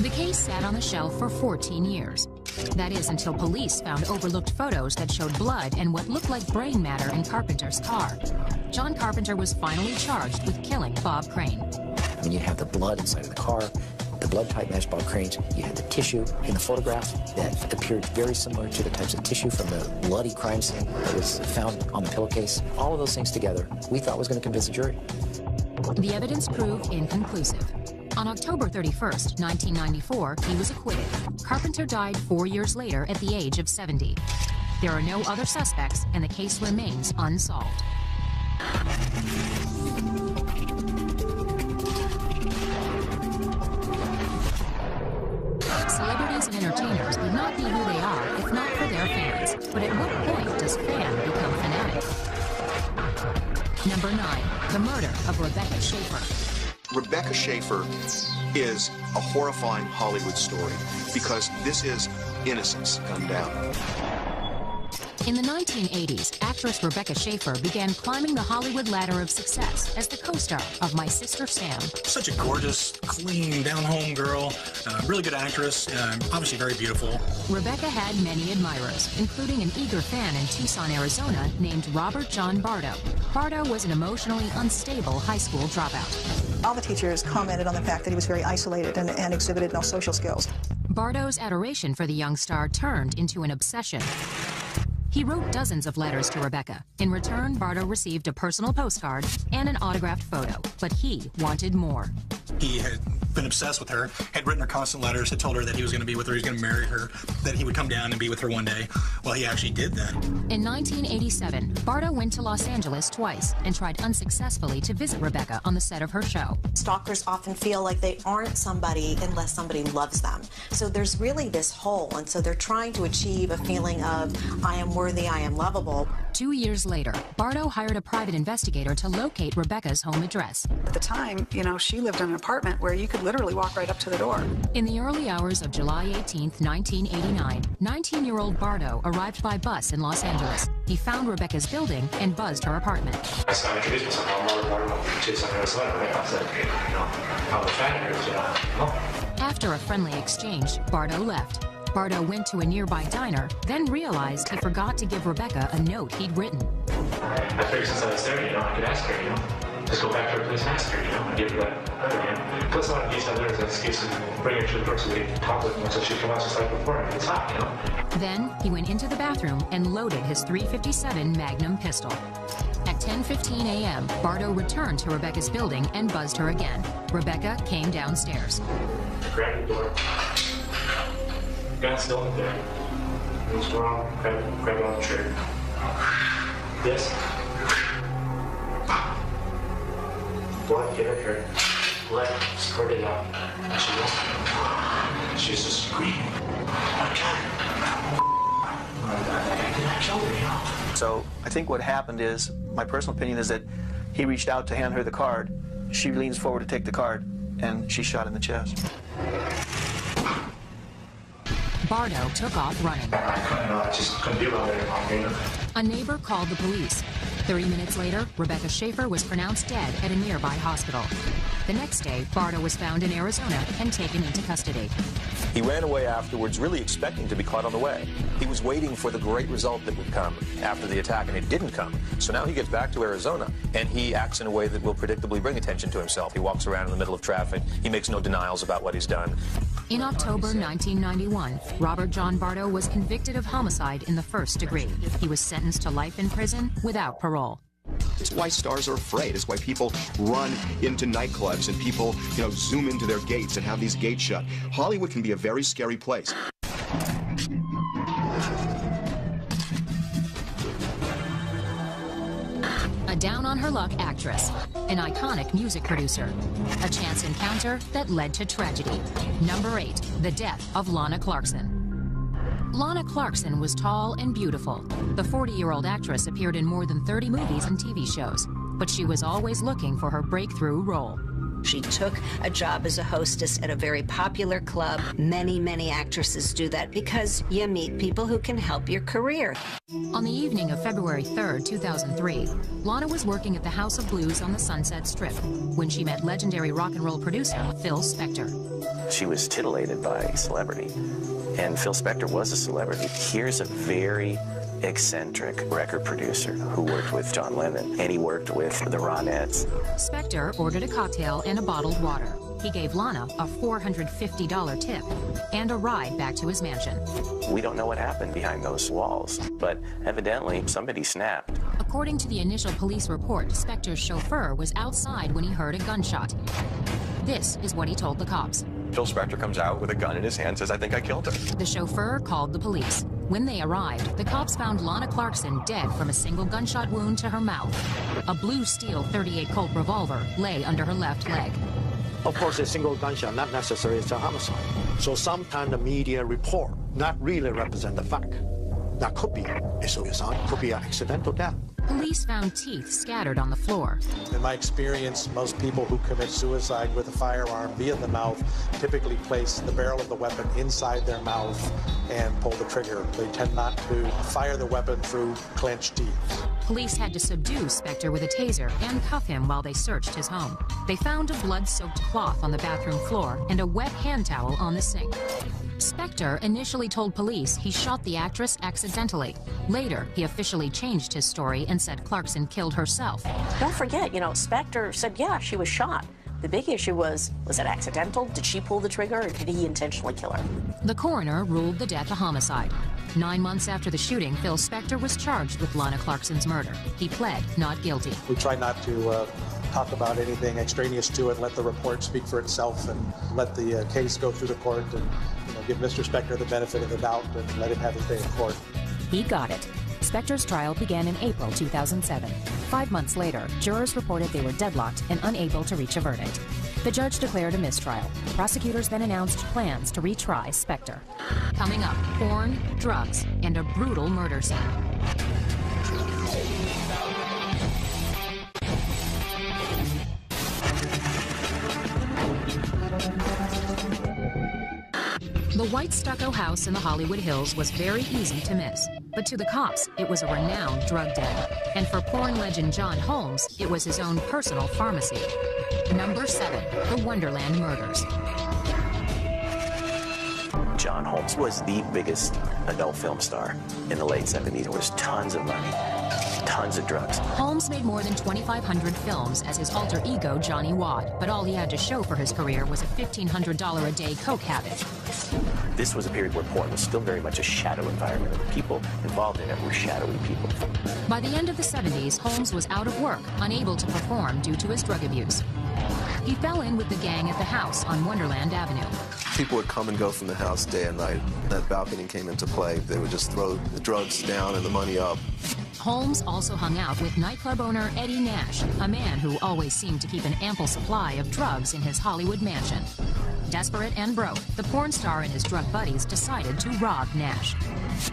The case sat on the shelf for 14 years. That is until police found overlooked photos that showed blood and what looked like brain matter in Carpenter's car. John Carpenter was finally charged with killing Bob Crane. When you have the blood inside of the car, the blood type matched Bob Crane's. You had the tissue in the photograph that appeared very similar to the types of tissue from the bloody crime scene that was found on the pillowcase. All of those things together, we thought was going to convince the jury. The evidence proved inconclusive. On October 31st, 1994, he was acquitted. Carpenter died 4 years later at the age of 70. There are no other suspects, and the case remains unsolved. Celebrities and entertainers would not be who they are if not for their fans. But at what point does fan become fanatic? Number 9, the murder of Rebecca Schaefer. Rebecca Schaefer is a horrifying Hollywood story because this is innocence gunned down. In the 1980s, actress Rebecca Schaefer began climbing the Hollywood ladder of success as the co-star of My Sister Sam. Such a gorgeous, clean, down-home girl, really good actress, obviously very beautiful. Rebecca had many admirers, including an eager fan in Tucson, Arizona, named Robert John Bardo. Bardo was an emotionally unstable high school dropout. All the teachers commented on the fact that he was very isolated and exhibited no social skills. Bardo's adoration for the young star turned into an obsession. He wrote dozens of letters to Rebecca. In return, Bardo received a personal postcard and an autographed photo, but he wanted more. He had been obsessed with her, had written her constant letters, had told her that he was going to be with her, he was going to marry her, that he would come down and be with her one day. Well, he actually did that. In 1987, Bardo went to Los Angeles twice and tried unsuccessfully to visit Rebecca on the set of her show. Stalkers often feel like they aren't somebody unless somebody loves them. So there's really this hole, and so they're trying to achieve a feeling of, I am worthy, I am lovable. 2 years later, Bardo hired a private investigator to locate Rebecca's home address. At the time, you know, she lived in an apartment where you could literally walk right up to the door. In the early hours of July 18th, 1989, 19-year-old Bardo arrived by bus in Los Angeles. He found Rebecca's building and buzzed her apartment. So I introduced myself. I'm Robert Bardo from Tucson, Arizona. I said, I'm a fan of yours, After a friendly exchange, Bardo left. Bardo went to a nearby diner, then realized he forgot to give Rebecca a note he'd written. I figured since I was there, I could ask her, just go back to her place and ask her, and give her that letter, Plus, a lot of these letters as an excuse to bring her to the door so we could talk with her so she'd come out just like before. It's hot, Then he went into the bathroom and loaded his .357 Magnum pistol. At 10:15 a.m., Bardo returned to Rebecca's building and buzzed her again. Rebecca came downstairs. Grabbed the door. Gun still in there. Moves around, grab it on the trigger. This. Blood hit her hair. Blood squirted out. And she's just screaming. I killed her, So I think what happened is, my personal opinion is that he reached out to hand her the card. She leans forward to take the card, and she's shot in the chest. Bardo took off running. I just couldn't be around there. A neighbor called the police. 30 minutes later, Rebecca Schaefer was pronounced dead at a nearby hospital. The next day, Bardo was found in Arizona and taken into custody. He ran away afterwards, really expecting to be caught on the way. He was waiting for the great result that would come after the attack, and it didn't come. So now he gets back to Arizona, and he acts in a way that will predictably bring attention to himself. He walks around in the middle of traffic. He makes no denials about what he's done. In October 1991, Robert John Bardo was convicted of homicide in the first degree. He was sentenced to life in prison without parole. It's why stars are afraid. It's why people run into nightclubs and people, zoom into their gates and have these gates shut. Hollywood can be a very scary place. A down-on-her-luck actress, an iconic music producer, a chance encounter that led to tragedy. Number 8, the death of Lana Clarkson. Lana Clarkson was tall and beautiful. The 40-year-old actress appeared in more than 30 movies and TV shows, but she was always looking for her breakthrough role. She took a job as a hostess at a very popular club. Many, many actresses do that because you meet people who can help your career. On the evening of February 3rd, 2003, Lana was working at the House of Blues on the Sunset Strip when she met legendary rock and roll producer Phil Spector. She was titillated by celebrity, and Phil Spector was a celebrity. Here's a very eccentric record producer who worked with John Lennon, and he worked with the Ronettes. Spector ordered a cocktail and a bottled water. He gave Lana a $450 tip and a ride back to his mansion. We don't know what happened behind those walls, but evidently somebody snapped. According to the initial police report, Spector's chauffeur was outside when he heard a gunshot. This is what he told the cops. Phil Spector comes out with a gun in his hand, says, "I think I killed her." The chauffeur called the police. When they arrived, the cops found Lana Clarkson dead from a single gunshot wound to her mouth. A blue steel .38 Colt revolver lay under her left leg. Of course, a single gunshot not necessarily is a homicide. So sometimes the media report not really represent the fact. That could be a suicide, could be an accidental death. Police found teeth scattered on the floor. In my experience, most people who commit suicide with a firearm via the mouth typically place the barrel of the weapon inside their mouth and pull the trigger. They tend not to fire the weapon through clenched teeth. Police had to subdue Spector with a taser and cuff him while they searched his home. They found a blood-soaked cloth on the bathroom floor and a wet hand towel on the sink. Spector initially told police he shot the actress accidentally. Later, he officially changed his story and said Clarkson killed herself. Don't forget, Spector said, yeah, she was shot. The big issue was it accidental? Did she pull the trigger, or did he intentionally kill her? The coroner ruled the death a homicide. 9 months after the shooting, Phil Spector was charged with Lana Clarkson's murder. He pled not guilty. We try not to talk about anything extraneous to it, let the report speak for itself, and let the case go through the court, and give Mr. Spector the benefit of the doubt and let him have his day in court. He got it. Spector's trial began in April 2007. 5 months later, jurors reported they were deadlocked and unable to reach a verdict. The judge declared a mistrial. Prosecutors then announced plans to retry Spector. Coming up, porn, drugs, and a brutal murder scene. The white stucco house in the Hollywood Hills was very easy to miss. But to the cops, it was a renowned drug den. And for porn legend John Holmes, it was his own personal pharmacy. Number 7, the Wonderland Murders. John Holmes was the biggest adult film star in the late 70s. There was tons of money, tons of drugs. Holmes made more than 2,500 films as his alter ego, Johnny Wad, but all he had to show for his career was a $1,500 a day coke habit. This was a period where porn was still very much a shadow environment, and the people involved in it were shadowy people. By the end of the 70s, Holmes was out of work, unable to perform due to his drug abuse. He fell in with the gang at the house on Wonderland Avenue. People would come and go from the house day and night. That balcony came into play. They would just throw the drugs down and the money up. Holmes also hung out with nightclub owner Eddie Nash, a man who always seemed to keep an ample supply of drugs in his Hollywood mansion. Desperate and broke, the porn star and his drug buddies decided to rob Nash.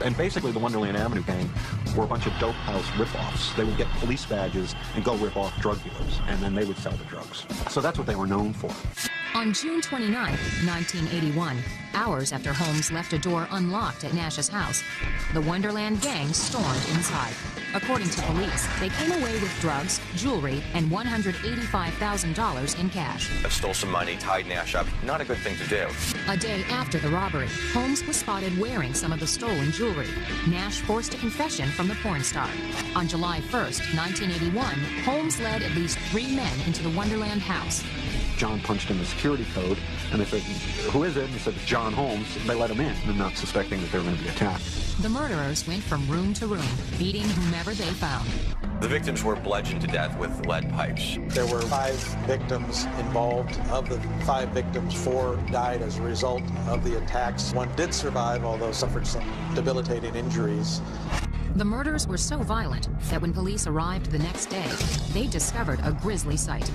And basically the Wonderland Avenue gang were a bunch of dope house rip-offs. They would get police badges and go rip off drug dealers, and then they would sell the drugs. So that's what they were known for. On June 29, 1981, hours after Holmes left a door unlocked at Nash's house, the Wonderland gang stormed inside. According to police, they came away with drugs, jewelry, and $185,000 in cash. I stole some money, tied Nash up. Not a good thing to do. A day after the robbery, Holmes was spotted wearing some of the stolen jewelry. Nash forced a confession from the porn star. On July 1st, 1981, Holmes led at least 3 men into the Wonderland house. John punched in the security code, and they said, "Who is it?" And he said, "It's John Holmes." They let him in, not suspecting that they were going to be attacked. The murderers went from room to room, beating whomever they found. The victims were bludgeoned to death with lead pipes. There were 5 victims involved. Of the 5 victims, 4 died as a result of the attacks. 1 did survive, although suffered some debilitating injuries. The murders were so violent that when police arrived the next day, they discovered a grisly sight.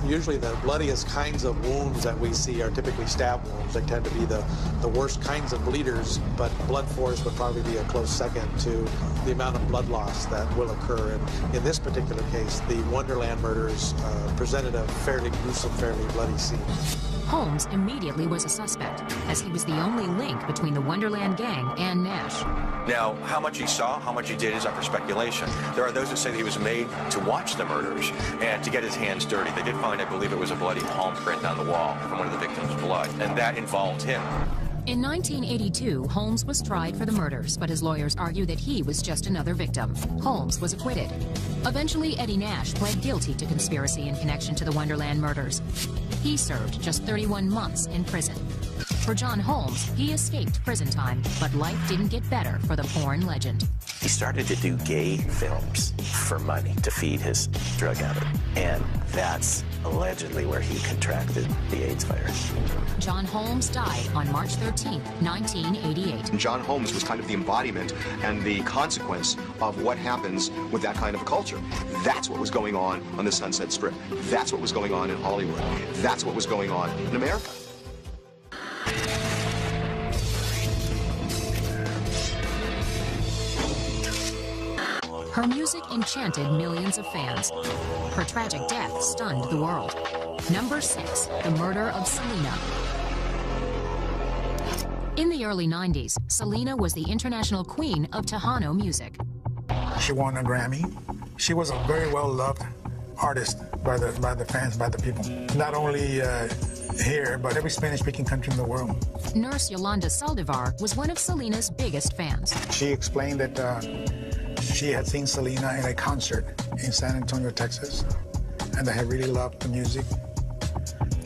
Usually the bloodiest kinds of wounds that we see are typically stab wounds. They tend to be the worst kinds of bleeders, but blood force would probably be a close second to the amount of blood loss that will occur. And in this particular case, the Wonderland murders presented a fairly gruesome, fairly bloody scene. Holmes immediately was a suspect, as he was the only link between the Wonderland gang and Nash. Now, how much he saw, how much he did is up for speculation. There are those that say that he was made to watch the murders and to get his hands dirty. They did find, I believe it was a bloody palm print on the wall from one of the victims' blood, and that involved him. In 1982, Holmes was tried for the murders, but his lawyers argue that he was just another victim. Holmes was acquitted. Eventually, Eddie Nash pled guilty to conspiracy in connection to the Wonderland murders. He served just 31 months in prison. For John Holmes, he escaped prison time, but life didn't get better for the porn legend. He started to do gay films for money to feed his drug habit, and that's allegedly where he contracted the AIDS virus. John Holmes died on March 13, 1988. And John Holmes was kind of the embodiment and the consequence of what happens with that kind of a culture. That's what was going on the Sunset Strip. That's what was going on in Hollywood. That's what was going on in America. Her music enchanted millions of fans. Her tragic death stunned the world. Number 6, the murder of Selena. In the early 90s, Selena was the international queen of Tejano music. She won a Grammy. She was a very well-loved artist by the fans, by the people. Not only here, but every Spanish-speaking country in the world. Nurse Yolanda Saldivar was one of Selena's biggest fans. She explained that she had seen Selena in a concert in San Antonio, Texas, and they had really loved the music,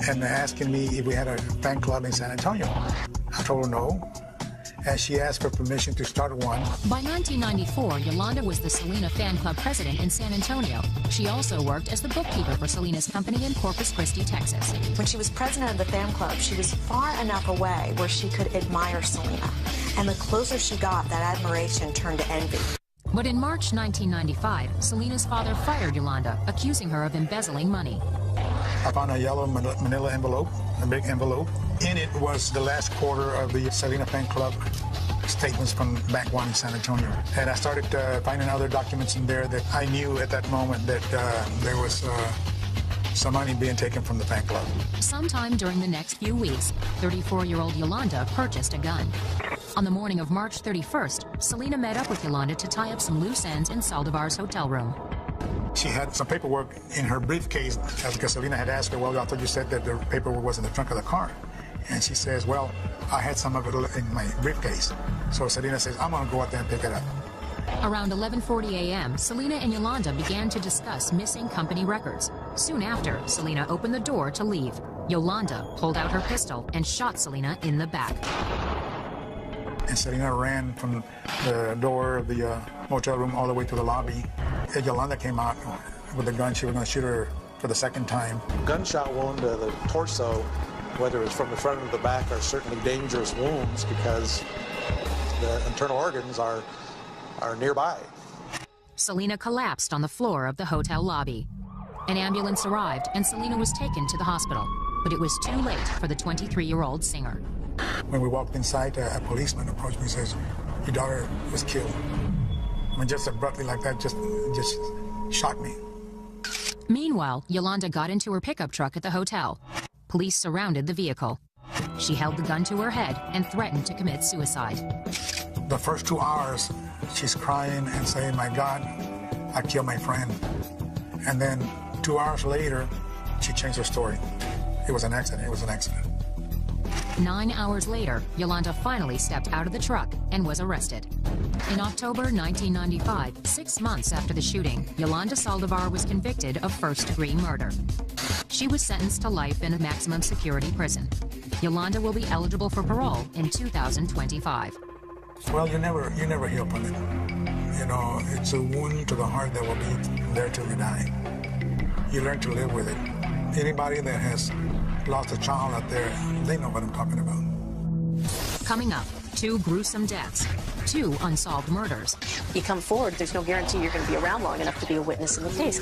and asking me if we had a fan club in San Antonio. I told her no, and she asked for permission to start one. By 1994, Yolanda was the Selena fan club president in San Antonio. She also worked as the bookkeeper for Selena's company in Corpus Christi, Texas. When she was president of the fan club, she was far enough away where she could admire Selena. And the closer she got, that admiration turned to envy. But in March 1995, Selena's father fired Yolanda, accusing her of embezzling money. I found a yellow manila envelope, a big envelope. In it was the last quarter of the Selena fan club statements from Bank One in San Antonio. And I started finding other documents in there that I knew at that moment that there was some money being taken from the fan club. Sometime during the next few weeks, 34-year-old Yolanda purchased a gun. On the morning of March 31st, Selena met up with Yolanda to tie up some loose ends in Saldivar's hotel room. She had some paperwork in her briefcase because Selena had asked her, well, I thought you said that the paperwork was in the trunk of the car. And she says, well, I had some of it in my briefcase. So Selena says, I'm going to go out there and pick it up. Around 11:40 a.m., Selena and Yolanda began to discuss missing company records. Soon after, Selena opened the door to leave. Yolanda pulled out her pistol and shot Selena in the back. And Selena ran from the door of the motel room all the way to the lobby. And Yolanda came out with a gun. She was going to shoot her for the second time. Gunshot wound to the torso, whether it's from the front or the back, are certainly dangerous wounds because the internal organs are nearby. Selena collapsed on the floor of the hotel lobby. An ambulance arrived and Selena was taken to the hospital, but it was too late for the 23-year-old singer. When we walked inside, a policeman approached me and says, your daughter was killed. I mean, just abruptly like that, just shocked me. Meanwhile, Yolanda got into her pickup truck at the hotel. Police surrounded the vehicle. She held the gun to her head and threatened to commit suicide. The first 2 hours, she's crying and saying, my God, I killed my friend. And then 2 hours later, she changed her story. It was an accident. It was an accident. 9 hours later, Yolanda finally stepped out of the truck and was arrested. In October 1995, 6 months after the shooting, Yolanda Saldivar was convicted of first-degree murder. She was sentenced to life in a maximum security prison. Yolanda will be eligible for parole in 2025. Well, you never heal from it. You know, it's a wound to the heart that will be there till you die. You learn to live with it. Anybody that has lost a child out there, they know what I'm talking about. Coming up, 2 gruesome deaths, 2 unsolved murders. You come forward, there's no guarantee you're going to be around long enough to be a witness in the case.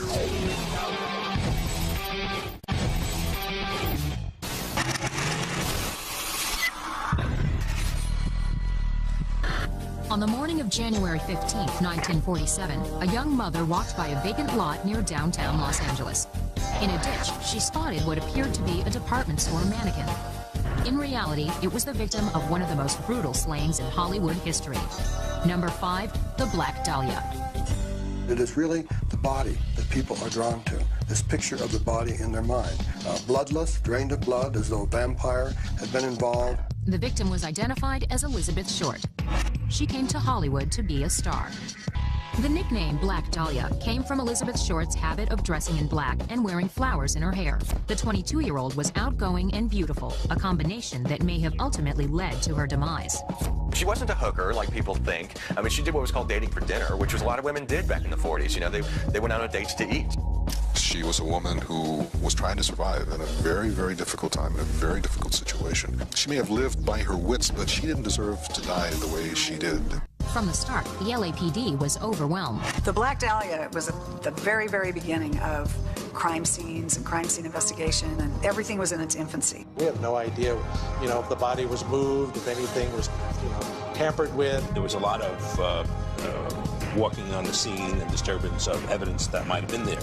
On the morning of January 15, 1947, a young mother walked by a vacant lot near downtown Los Angeles. In a ditch, she spotted what appeared to be a department store mannequin. In reality, it was the victim of one of the most brutal slayings in Hollywood history. Number 5, the Black Dahlia. It is really the body that people are drawn to, this picture of the body in their mind. Bloodless, drained of blood, as though a vampire had been involved. The victim was identified as Elizabeth Short. She came to Hollywood to be a star. The nickname Black Dahlia came from Elizabeth Short's habit of dressing in black and wearing flowers in her hair. The 22-year-old was outgoing and beautiful, a combination that may have ultimately led to her demise. She wasn't a hooker like people think. I mean, she did what was called dating for dinner, which was a lot of women did back in the 40s. You know, they went out on dates to eat. She was a woman who was trying to survive in a very, very difficult time, in a very difficult situation. She may have lived by her wits, but she didn't deserve to die the way she did. From the start, the LAPD was overwhelmed. The Black Dahlia was at the very, very beginning of crime scenes and crime scene investigation, and everything was in its infancy. We have no idea, if the body was moved, if anything was, tampered with. There was a lot of walking on the scene and disturbance of evidence that might have been there.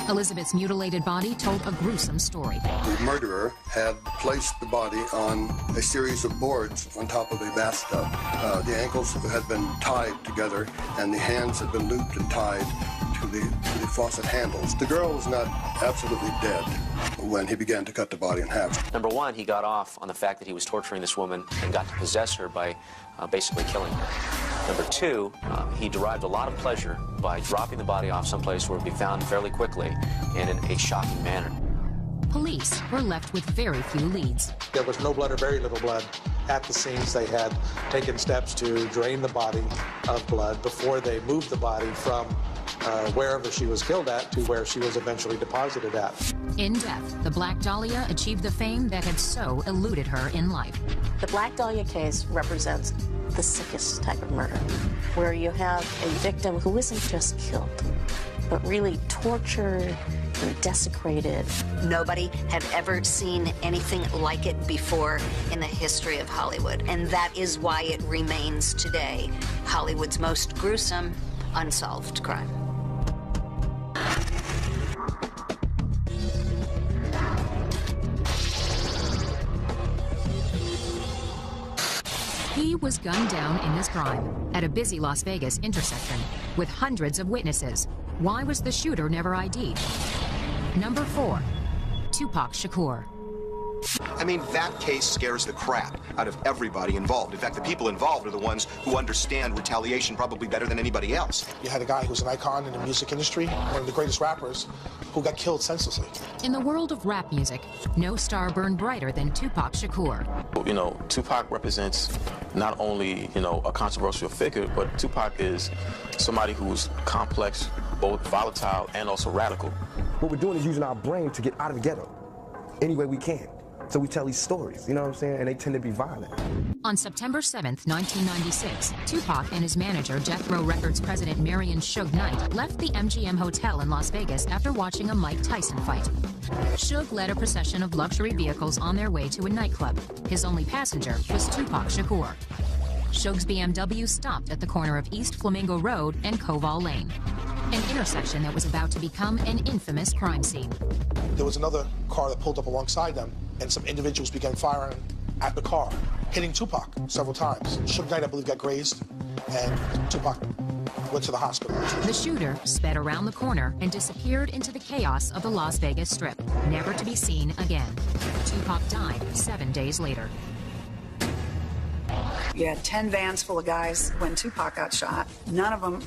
Elizabeth's mutilated body told a gruesome story. The murderer had placed the body on a series of boards on top of a bathtub. The ankles had been tied together, and the hands had been looped and tied to the faucet handles. The girl was not absolutely dead when he began to cut the body in half. Number one, he got off on the fact that he was torturing this woman and got to possess her by basically killing her. Number two, he derived a lot of pleasure by dropping the body off someplace where it would be found fairly quickly and in a shocking manner. Police were left with very few leads. There was no blood or very little blood at the scenes. They had taken steps to drain the body of blood before they moved the body from wherever she was killed at to where she was eventually deposited at. In death, the Black Dahlia achieved the fame that had so eluded her in life. The Black Dahlia case represents the sickest type of murder, where you have a victim who isn't just killed, but really tortured and desecrated. Nobody had ever seen anything like it before in the history of Hollywood, and that is why it remains today Hollywood's most gruesome, unsolved crime. He was gunned down in his prime at a busy Las Vegas intersection with hundreds of witnesses. Why was the shooter never ID'd? Number 4, Tupac Shakur. I mean, that case scares the crap out of everybody involved. In fact, the people involved are the ones who understand retaliation probably better than anybody else. You had a guy who's an icon in the music industry, one of the greatest rappers, who got killed senselessly. In the world of rap music, no star burned brighter than Tupac Shakur. You know, Tupac represents not only, a controversial figure, but Tupac is somebody who's complex, both volatile and also radical. What we're doing is using our brain to get out of the ghetto any way we can. So we tell these stories, you know what I'm saying? And they tend to be violent. On September 7th, 1996, Tupac and his manager, Death Row Records president Marion Suge Knight, left the MGM Hotel in Las Vegas after watching a Mike Tyson fight. Suge led a procession of luxury vehicles on their way to a nightclub. His only passenger was Tupac Shakur. Suge's BMW stopped at the corner of East Flamingo Road and Koval Lane, an intersection that was about to become an infamous crime scene. There was another car that pulled up alongside them, and some individuals began firing at the car, hitting Tupac several times. Suge Knight, I believe, got grazed, and Tupac went to the hospital. The shooter sped around the corner and disappeared into the chaos of the Las Vegas Strip, never to be seen again. Tupac died 7 days later. You had 10 vans full of guys when Tupac got shot. None of them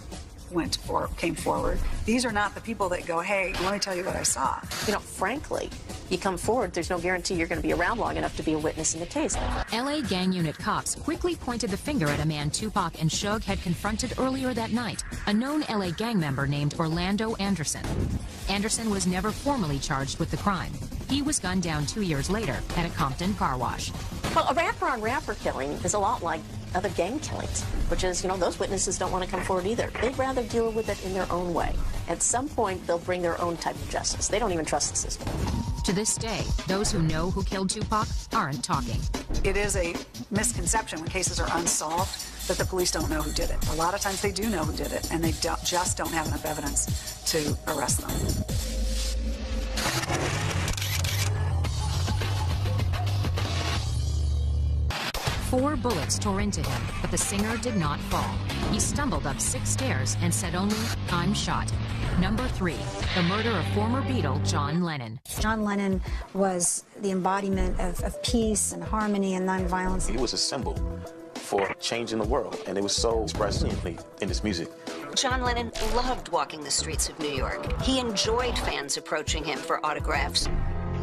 came forward. These are not the people that go, hey, let me tell you what I saw. Frankly, you come forward, there's no guarantee you're going to be around long enough to be a witness in the case. LA gang unit cops quickly pointed the finger at a man Tupac and Suge had confronted earlier that night, a known LA gang member named Orlando Anderson. Anderson was never formally charged with the crime. He was gunned down 2 years later at a Compton car wash. Well, a rapper-on-rapper killing is a lot like other gang killings, which is, those witnesses don't want to come forward either. They'd rather deal with it in their own way. At some point, they'll bring their own type of justice. They don't even trust the system. To this day, those who know who killed Tupac aren't talking. It is a misconception when cases are unsolved that the police don't know who did it. A lot of times they do know who did it, and they just don't have enough evidence to arrest them. Four bullets tore into him, but the singer did not fall. He stumbled up 6 stairs and said only, "I'm shot." Number 3, the murder of former Beatle John Lennon. John Lennon was the embodiment of peace and harmony and nonviolence. He was a symbol for changing the world, and it was so expressed in his music. John Lennon loved walking the streets of New York. He enjoyed fans approaching him for autographs.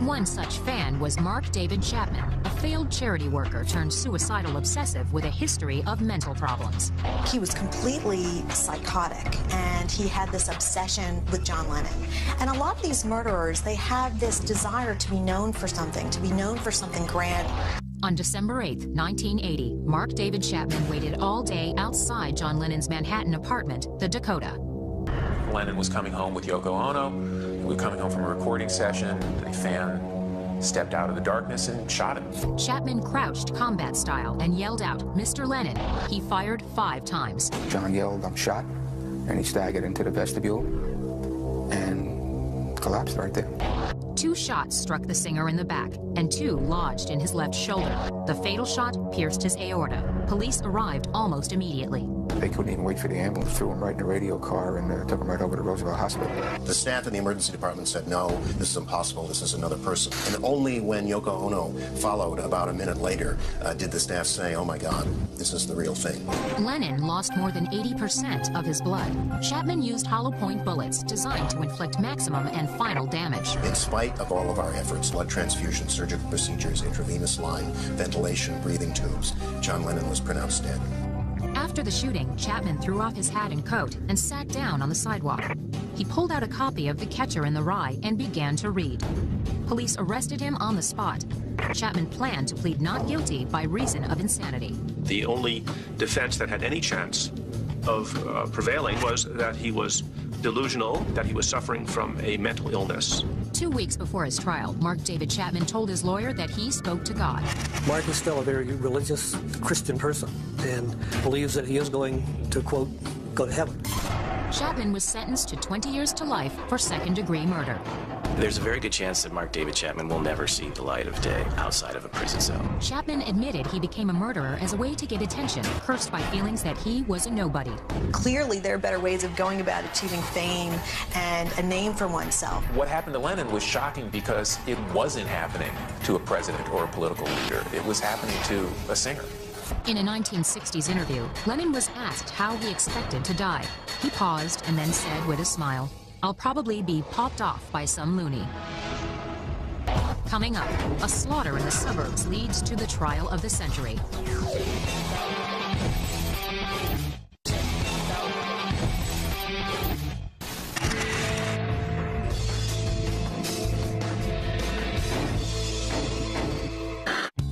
One such fan was Mark David Chapman, a failed charity worker turned suicidal obsessive with a history of mental problems. He was completely psychotic, and he had this obsession with John Lennon. And a lot of these murderers, they have this desire to be known for something grand. On December 8, 1980, Mark David Chapman waited all day outside John Lennon's Manhattan apartment, the Dakota. Lennon was coming home with Yoko Ono. We were coming home from a recording session. A fan stepped out of the darkness and shot him. Chapman crouched combat style and yelled out, "Mr. Lennon." He fired 5 times. John yelled, "I'm shot," and he staggered into the vestibule and collapsed right there. 2 shots struck the singer in the back, and 2 lodged in his left shoulder. The fatal shot pierced his aorta. Police arrived almost immediately. They couldn't even wait for the ambulance, threw him right in the radio car and took him right over to Roosevelt Hospital. The staff in the emergency department said, no, this is impossible, this is another person. And only when Yoko Ono followed about a minute later did the staff say, oh my God, this is the real thing. Lennon lost more than 80% of his blood. Chapman used hollow point bullets designed to inflict maximum and final damage. In spite of all of our efforts, blood transfusion, surgical procedures, intravenous line, ventilation, breathing tubes, John Lennon was pronounced dead. After the shooting, Chapman threw off his hat and coat and sat down on the sidewalk. He pulled out a copy of The Catcher in the Rye and began to read. Police arrested him on the spot. Chapman planned to plead not guilty by reason of insanity. The only defense that had any chance of prevailing was that he was delusional, that he was suffering from a mental illness. 2 weeks before his trial, Mark David Chapman told his lawyer that he spoke to God. Mark is still a very religious Christian person and believes that he is going to, quote, go to heaven. Chapman was sentenced to 20 years to life for second-degree murder. There's a very good chance that Mark David Chapman will never see the light of day outside of a prison cell. Chapman admitted he became a murderer as a way to get attention, cursed by feelings that he was a nobody. Clearly, there are better ways of going about achieving fame and a name for oneself. What happened to Lennon was shocking because it wasn't happening to a president or a political leader. It was happening to a singer. In a 1960s interview, Lennon was asked how he expected to die. He paused and then said with a smile, "I'll probably be popped off by some loony." Coming up, a slaughter in the suburbs leads to the trial of the century.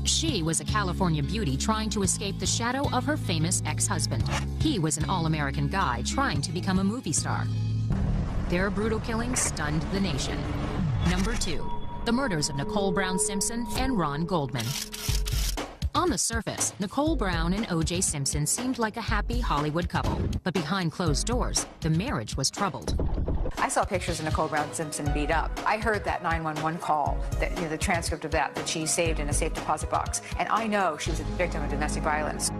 She was a California beauty trying to escape the shadow of her famous ex-husband. He was an all-American guy trying to become a movie star. Their brutal killings stunned the nation. Number 2, the murders of Nicole Brown Simpson and Ron Goldman. On the surface, Nicole Brown and O.J. Simpson seemed like a happy Hollywood couple, but behind closed doors, the marriage was troubled. I saw pictures of Nicole Brown Simpson beat up. I heard that 911 call, that, the transcript of that she saved in a safe deposit box. And I know she was a victim of domestic violence.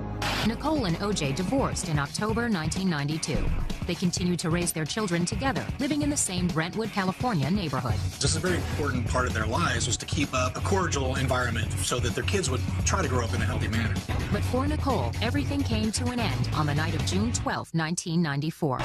Nicole and O.J. divorced in October 1992. They continued to raise their children together, living in the same Brentwood, California neighborhood. Just a very important part of their lives was to keep up a cordial environment so that their kids would try to grow up in a healthy manner. But for Nicole, everything came to an end on the night of June 12, 1994.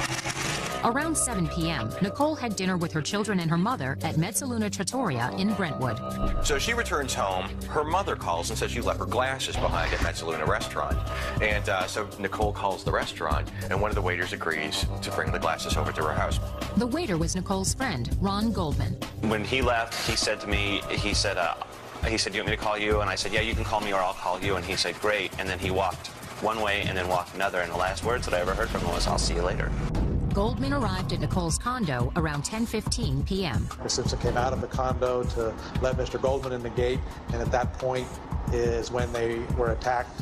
Around 7 p.m., Nicole had dinner with her children and her mother at Mezzaluna Trattoria in Brentwood. So she returns home. Her mother calls and says she left her glasses behind at Mezzaluna restaurant. And so Nicole calls the restaurant, and one of the waiters agrees to bring the glasses over to her house. The waiter was Nicole's friend, Ron Goldman. When he left, he said to me, he said, "Do you want me to call you?" And I said, "Yeah, you can call me or I'll call you." And he said, "Great." And then he walked one way and then walked another. And the last words that I ever heard from him was, "I'll see you later." Goldman arrived at Nicole's condo around 10:15 p.m. Mr. Simpson came out of the condo to let Mr. Goldman in the gate, and at that point is when they were attacked.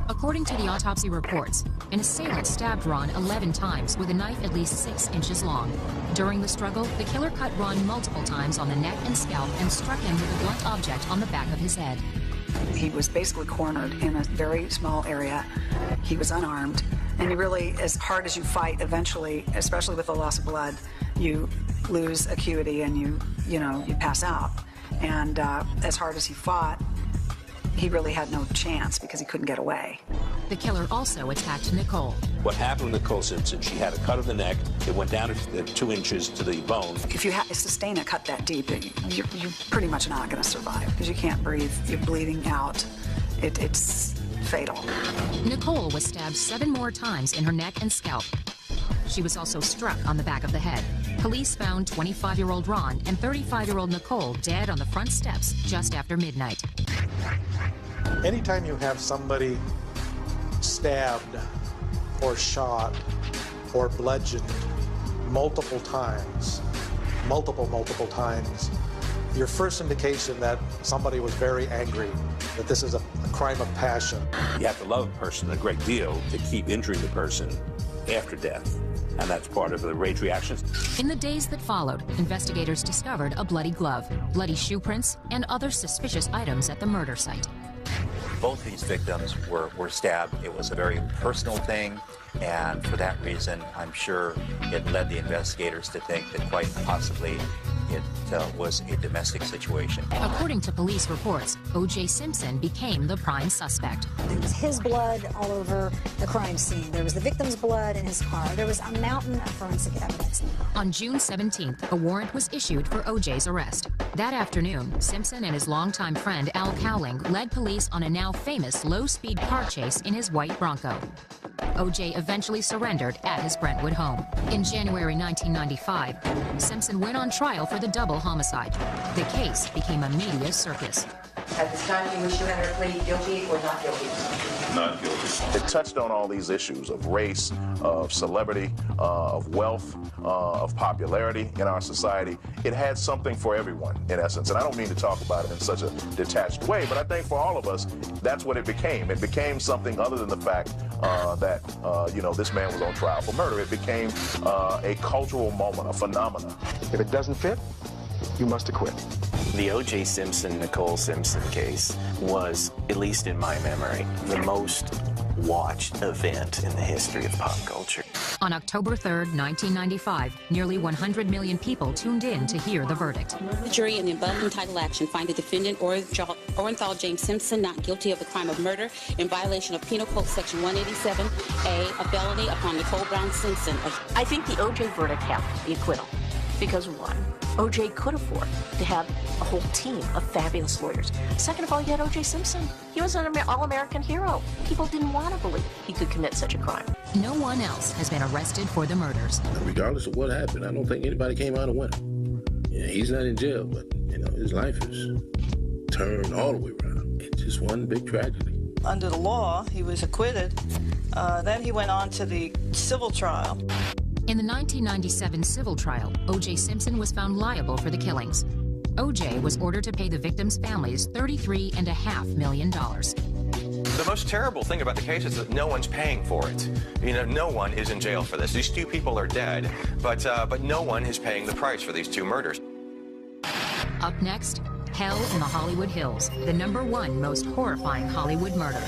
According to the autopsy reports, an assailant stabbed Ron 11 times with a knife at least 6 inches long. During the struggle, the killer cut Ron multiple times on the neck and scalp and struck him with a blunt object on the back of his head. He was basically cornered in a very small area. He was unarmed, and you really, as hard as you fight, eventually, especially with the loss of blood, you lose acuity and you pass out. And as hard as he fought, he really had no chance because he couldn't get away. The killer also attacked Nicole. What happened with Nicole Simpson, she had a cut of the neck. It went down to 2 inches to the bone. If you sustain a cut that deep, you're pretty much not going to survive because you can't breathe. You're bleeding out. It's fatal. Nicole was stabbed 7 more times in her neck and scalp. She was also struck on the back of the head. Police found 25-year-old Ron and 35-year-old Nicole dead on the front steps just after midnight. Anytime you have somebody stabbed or shot or bludgeoned multiple times, your first indication that somebody was very angry, that this is a crime of passion. You have to love a person a great deal to keep injuring the person after death, and that's part of the rage reactions. In the days that followed, investigators discovered a bloody glove, bloody shoe prints, and other suspicious items at the murder site. Both these victims were stabbed. It was a very personal thing, and for that reason, I'm sure it led the investigators to think that quite possibly it was a domestic situation. According to police reports, O.J. Simpson became the prime suspect. There was his blood all over the crime scene. There was the victim's blood in his car. There was a mountain of forensic evidence. On June 17th, a warrant was issued for O.J.'s arrest. That afternoon, Simpson and his longtime friend Al Cowling led police on a now famous low-speed car chase in his white Bronco. O.J. eventually surrendered at his Brentwood home. In January 1995, Simpson went on trial for the double homicide. The case became a media circus. At this time, you wish to enter a plea guilty or not guilty? Not guilty. It touched on all these issues of race, of celebrity, of wealth, of popularity in our society. It had something for everyone, in essence. And I don't mean to talk about it in such a detached way, but I think for all of us, that's what it became. It became something other than the fact that, this man was on trial for murder. It became a cultural moment, a phenomenon. If it doesn't fit, you must acquit. The O.J. Simpson-Nicole Simpson case was, at least in my memory, the most watched event in the history of pop culture. On October 3rd, 1995, nearly 100 million people tuned in to hear the verdict. The jury in the above entitled action find the defendant, Orenthal James Simpson, not guilty of the crime of murder in violation of Penal Code Section 187A, a felony upon Nicole Brown Simpson. I think the O.J. verdict helped the acquittal because, one, O.J. could afford to have a whole team of fabulous lawyers. Second of all, you had O.J. Simpson. He was an all-American hero. People didn't want to believe he could commit such a crime. No one else has been arrested for the murders. Regardless of what happened, I don't think anybody came out a winner. Yeah, he's not in jail, but, his life is turned all the way around. It's just one big tragedy. Under the law, he was acquitted. Then he went on to the civil trial. In the 1997 civil trial, O.J. Simpson was found liable for the killings. O.J. was ordered to pay the victims' families $33.5 million. The most terrible thing about the case is that no one's paying for it. No one is in jail for this. These two people are dead, but no one is paying the price for these two murders. Up next, Hell in the Hollywood Hills, the #1 most horrifying Hollywood murder.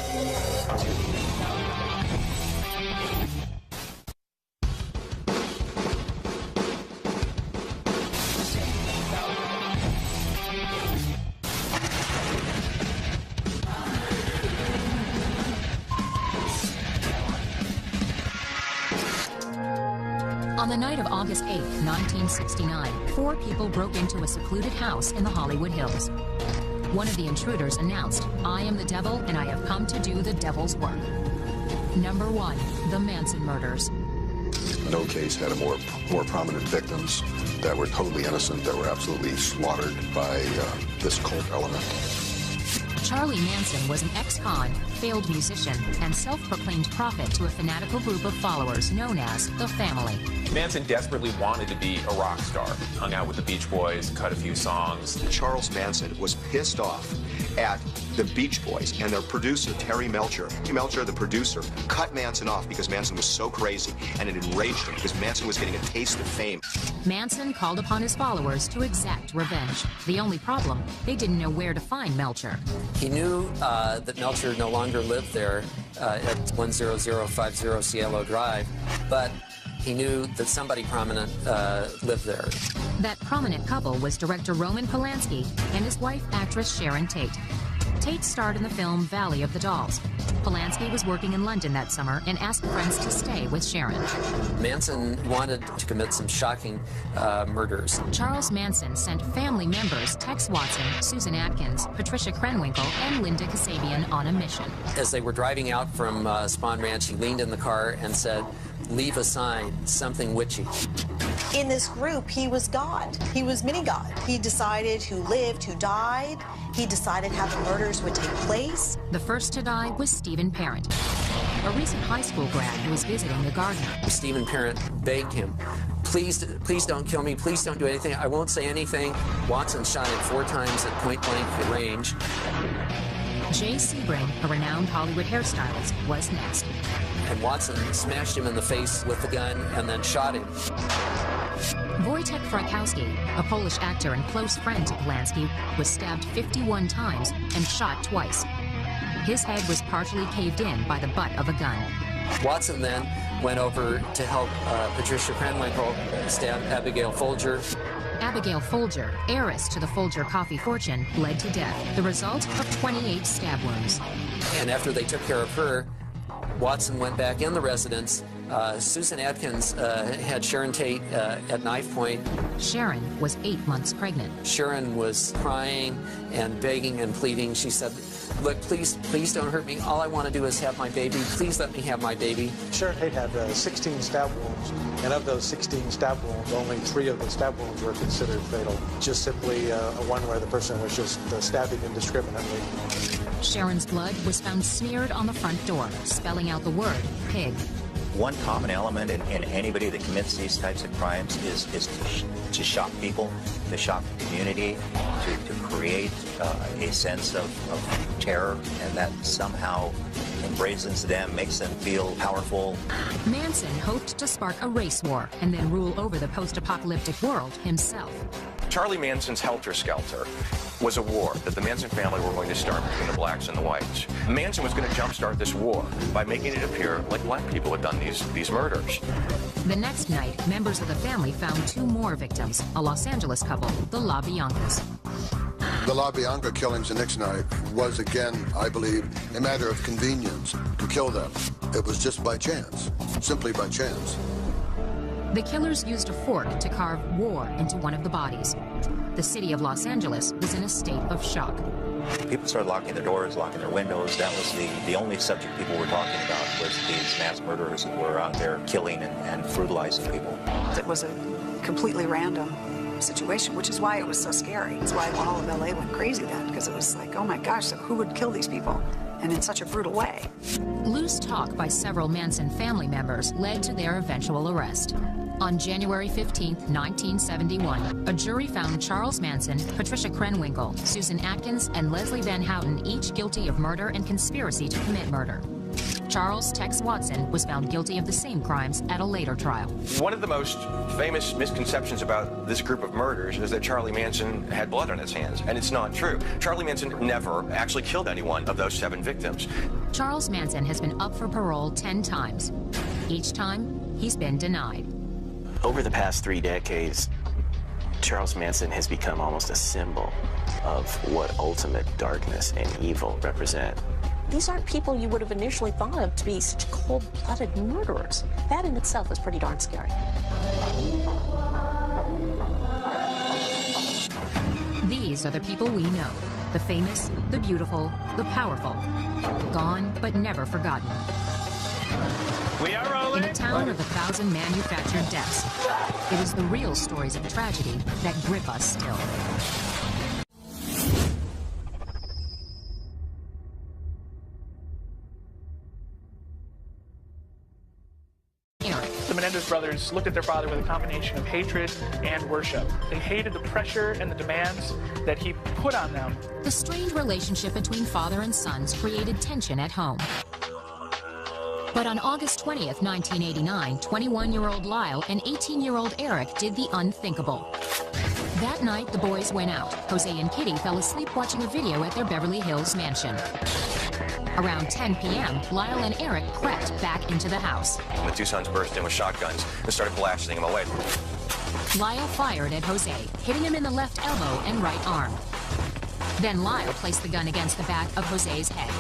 On the night of August 8, 1969, 4 people broke into a secluded house in the Hollywood Hills. One of the intruders announced, "I am the devil and I have come to do the devil's work." #1, the Manson murders. No case had more prominent victims that were totally innocent, that were absolutely slaughtered by this cult element. Charlie Manson was an ex-con, failed musician, and self-proclaimed prophet to a fanatical group of followers known as the Family. Manson desperately wanted to be a rock star. Hung out with the Beach Boys, cut a few songs. Charles Manson was pissed off at the Beach Boys, and their producer, Terry Melcher, the producer, cut Manson off because Manson was so crazy, and it enraged him because Manson was getting a taste of fame. Manson called upon his followers to exact revenge. The only problem, they didn't know where to find Melcher. He knew that Melcher no longer lived there at 10050 Cielo Drive, but he knew that somebody prominent lived there. That prominent couple was director Roman Polanski and his wife, actress Sharon Tate. Tate starred in the film Valley of the Dolls. Polanski was working in London that summer and asked friends to stay with Sharon. Manson wanted to commit some shocking murders. Charles Manson sent family members Tex Watson, Susan Atkins, Patricia Krenwinkel, and Linda Kasabian on a mission. As they were driving out from Spawn Ranch, he leaned in the car and said, "Leave a sign, something witchy." In this group, he was God. He was mini-God. He decided who lived, who died. He decided how the murders would take place. The first to die was Stephen Parent, a recent high school grad who was visiting the gardener. Stephen Parent begged him, please don't kill me, please don't do anything, I won't say anything. Watson shot him 4 times at point-blank range. Jay Sebring, a renowned Hollywood hairstylist, was next. And Watson smashed him in the face with the gun and then shot him. Wojtek Frykowski, a Polish actor and close friend to Polanski, was stabbed 51 times and shot twice. His head was partially caved in by the butt of a gun. Watson then went over to help Patricia Krenwinkel stab Abigail Folger. Abigail Folger, heiress to the Folger coffee fortune, bled to death, the result of 28 stab wounds. And after they took care of her, Watson went back in the residence. Susan Atkins had Sharon Tate at knife point. Sharon was 8 months pregnant. Sharon was crying and begging and pleading. She said, "Look, please don't hurt me. All I want to do is have my baby. Please let me have my baby." Sharon Tate had 16 stab wounds, and of those 16 stab wounds, only 3 of the stab wounds were considered fatal. Just simply one where the person was just stabbing indiscriminately. Sharon's blood was found smeared on the front door, spelling out the word pig. One common element in anybody that commits these types of crimes is to shock people, to shock the community, to create a sense of terror, and that somehow embrazens them, makes them feel powerful. Manson hoped to spark a race war and then rule over the post-apocalyptic world himself. Charlie Manson's Helter Skelter was a war that the Manson family were going to start between the blacks and the whites. Manson was going to jumpstart this war by making it appear like black people had done these murders. The next night, members of the family found 2 more victims, a Los Angeles couple, the La Biancas. The La Bianca killings the next night was, again, I believe, a matter of convenience to kill them. It was just by chance, simply by chance. The killers used a fork to carve war into one of the bodies. The city of Los Angeles was in a state of shock. People started locking their doors, locking their windows. That was the only subject people were talking about, was these mass murderers that were out there killing and brutalizing people. It was a completely random situation, which is why it was so scary. It's why all of LA went crazy then, because it was like, oh my gosh, so who would kill these people? And in such a brutal way. Loose talk by several Manson family members led to their eventual arrest. On January 15, 1971, a jury found Charles Manson, Patricia Krenwinkel, Susan Atkins, and Leslie Van Houten each guilty of murder and conspiracy to commit murder. Charles Tex Watson was found guilty of the same crimes at a later trial. One of the most famous misconceptions about this group of murders is that Charlie Manson had blood on his hands, and it's not true. Charlie Manson never actually killed any one of those 7 victims. Charles Manson has been up for parole 10 times. Each time, he's been denied. Over the past 3 decades, Charles Manson has become almost a symbol of what ultimate darkness and evil represent. These aren't people you would have initially thought of to be such cold-blooded murderers. That in itself is pretty darn scary. These are the people we know. The famous, the beautiful, the powerful. Gone, but never forgotten. We are rolling. In a town of 1,000 manufactured deaths, it is the real stories of tragedy that grip us still. The Menendez brothers looked at their father with a combination of hatred and worship. They hated the pressure and the demands that he put on them. The strained relationship between father and sons created tension at home. But on August 20th, 1989, 21-year-old Lyle and 18-year-old Eric did the unthinkable. That night, the boys went out. Jose and Kitty fell asleep watching a video at their Beverly Hills mansion. Around 10 p.m., Lyle and Eric crept back into the house. The two sons burst in with shotguns and started blasting him away. Lyle fired at Jose, hitting him in the left elbow and right arm. Then Lyle placed the gun against the back of Jose's head.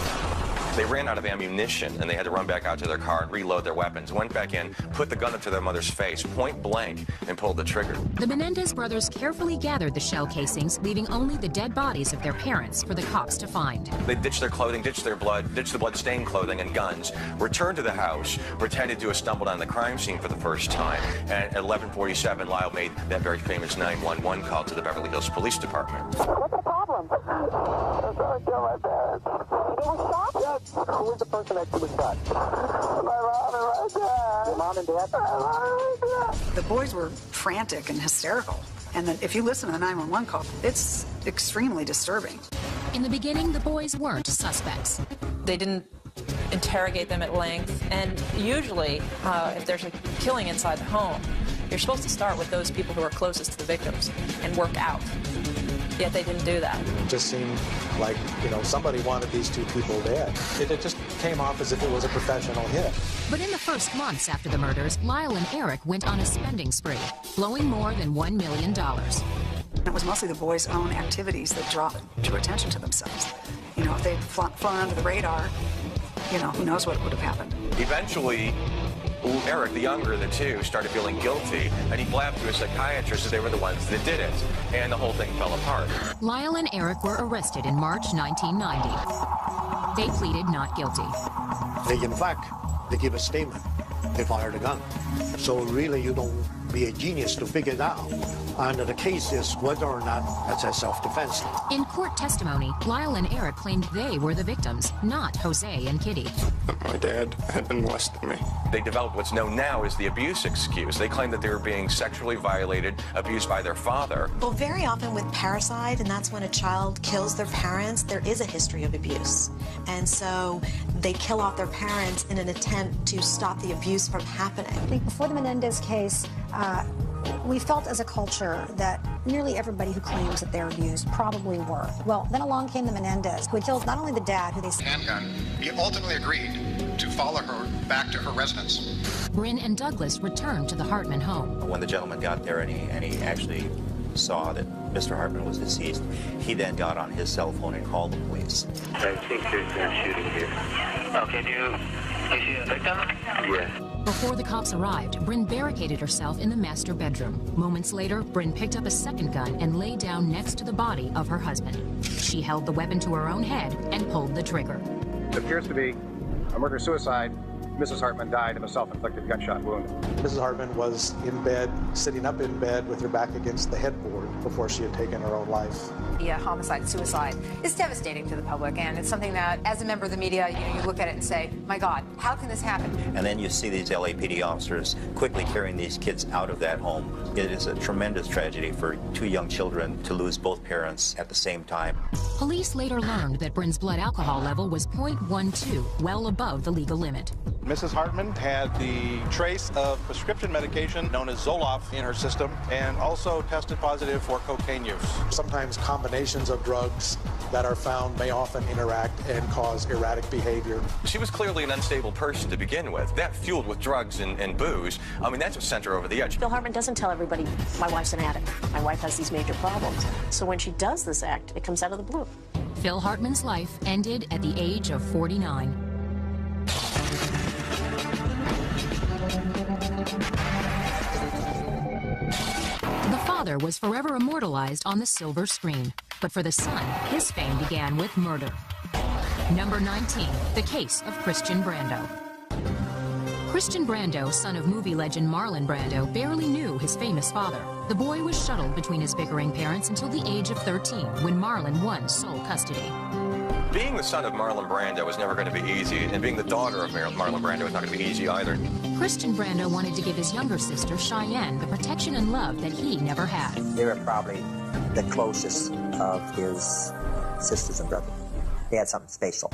They ran out of ammunition, and they had to run back out to their car and reload their weapons. Went back in, put the gun up to their mother's face, point blank, and pulled the trigger. The Menendez brothers carefully gathered the shell casings, leaving only the dead bodies of their parents for the cops to find. They ditched their clothing, ditched their blood, ditched the blood-stained clothing and guns, returned to the house, pretended to have stumbled on the crime scene for the first time, and at 11:47, Lyle made that very famous 911 call to the Beverly Hills Police Department. What's the problem? I'm trying to kill my parents. They were shot? Yes. Who is the person that was shot? My mom and my dad. Your mom and dad? My mom and dad. The boys were frantic and hysterical. And then if you listen to the 911 call, it's extremely disturbing. In the beginning, the boys weren't suspects. They didn't interrogate them at length, and usually, if there's a killing inside the home, you're supposed to start with those people who are closest to the victims and work out. Yet they didn't do that. It just seemed like, somebody wanted these two people dead. It just came off as if it was a professional hit. But in the first months after the murders, Lyle and Eric went on a spending spree, blowing more than $1 million. It was mostly the boys' own activities that drew attention to themselves. If they'd flown under the radar, who knows what would have happened. Eventually, Eric, the younger of the two, started feeling guilty, and he blabbed to a psychiatrist that they were the ones that did it, and the whole thing fell apart. Lyle and Eric were arrested in March 1990. They pleaded not guilty. In fact, they give a statement. They fired a gun. So really, you don't be a genius to figure it out. And the case is whether or not that's a self-defense. In court testimony, Lyle and Eric claimed they were the victims, not Jose and Kitty. My dad had been less than me. They developed what's known now as the abuse excuse. They claimed that they were being sexually violated, abused by their father. Well, very often with parricide, and that's when a child kills their parents, there is a history of abuse. And so they kill off their parents in an attempt to stop the abuse from happening. I think before the Menendez case, we felt as a culture that nearly everybody who claims that they're abused probably were. Well, then along came the Menendez, who had killed not only the dad, who they... Handgun. He ultimately agreed to follow her back to her residence. Bryn and Douglas returned to the Hartman home. When the gentleman got there and he actually saw that Mr. Hartman was deceased, he then got on his cell phone and called the police. I think there's a shooting here. Okay, do you see the victim? Yes. Before the cops arrived, Bryn barricaded herself in the master bedroom. Moments later, Bryn picked up a second gun and lay down next to the body of her husband. She held the weapon to her own head and pulled the trigger. It appears to be a murder-suicide. Mrs. Hartman died of a self-inflicted gunshot wound. Mrs. Hartman was in bed, sitting up in bed with her back against the headboard before she had taken her own life. Yeah, homicide-suicide is devastating to the public, and it's something that, as a member of the media, you look at it and say, my God, how can this happen? And then you see these LAPD officers quickly carrying these kids out of that home. It is a tremendous tragedy for two young children to lose both parents at the same time. Police later learned that Bryn's blood alcohol level was 0.12, well above the legal limit. Mrs. Hartman had the trace of prescription medication known as Zoloft in her system and also tested positive for cocaine use. Sometimes combinations of drugs that are found may often interact and cause erratic behavior. She was clearly an unstable person to begin with. That fueled with drugs and booze, that's what sent her over the edge. Bill Hartman doesn't tell everybody, my wife's an addict. My wife has these major problems. So when she does this act, it comes out of the blue. Phil Hartman's life ended at the age of 49. The father was forever immortalized on the silver screen, but for the son, his fame began with murder. Number 19, the case of Christian Brando. Christian Brando, son of movie legend Marlon Brando, barely knew his famous father. The boy was shuttled between his bickering parents until the age of 13, when Marlon won sole custody. Being the son of Marlon Brando was never going to be easy, and being the daughter of Marlon Brando was not going to be easy either. Christian Brando wanted to give his younger sister, Cheyenne, the protection and love that he never had. They were probably the closest of his sisters and brothers. They had something special.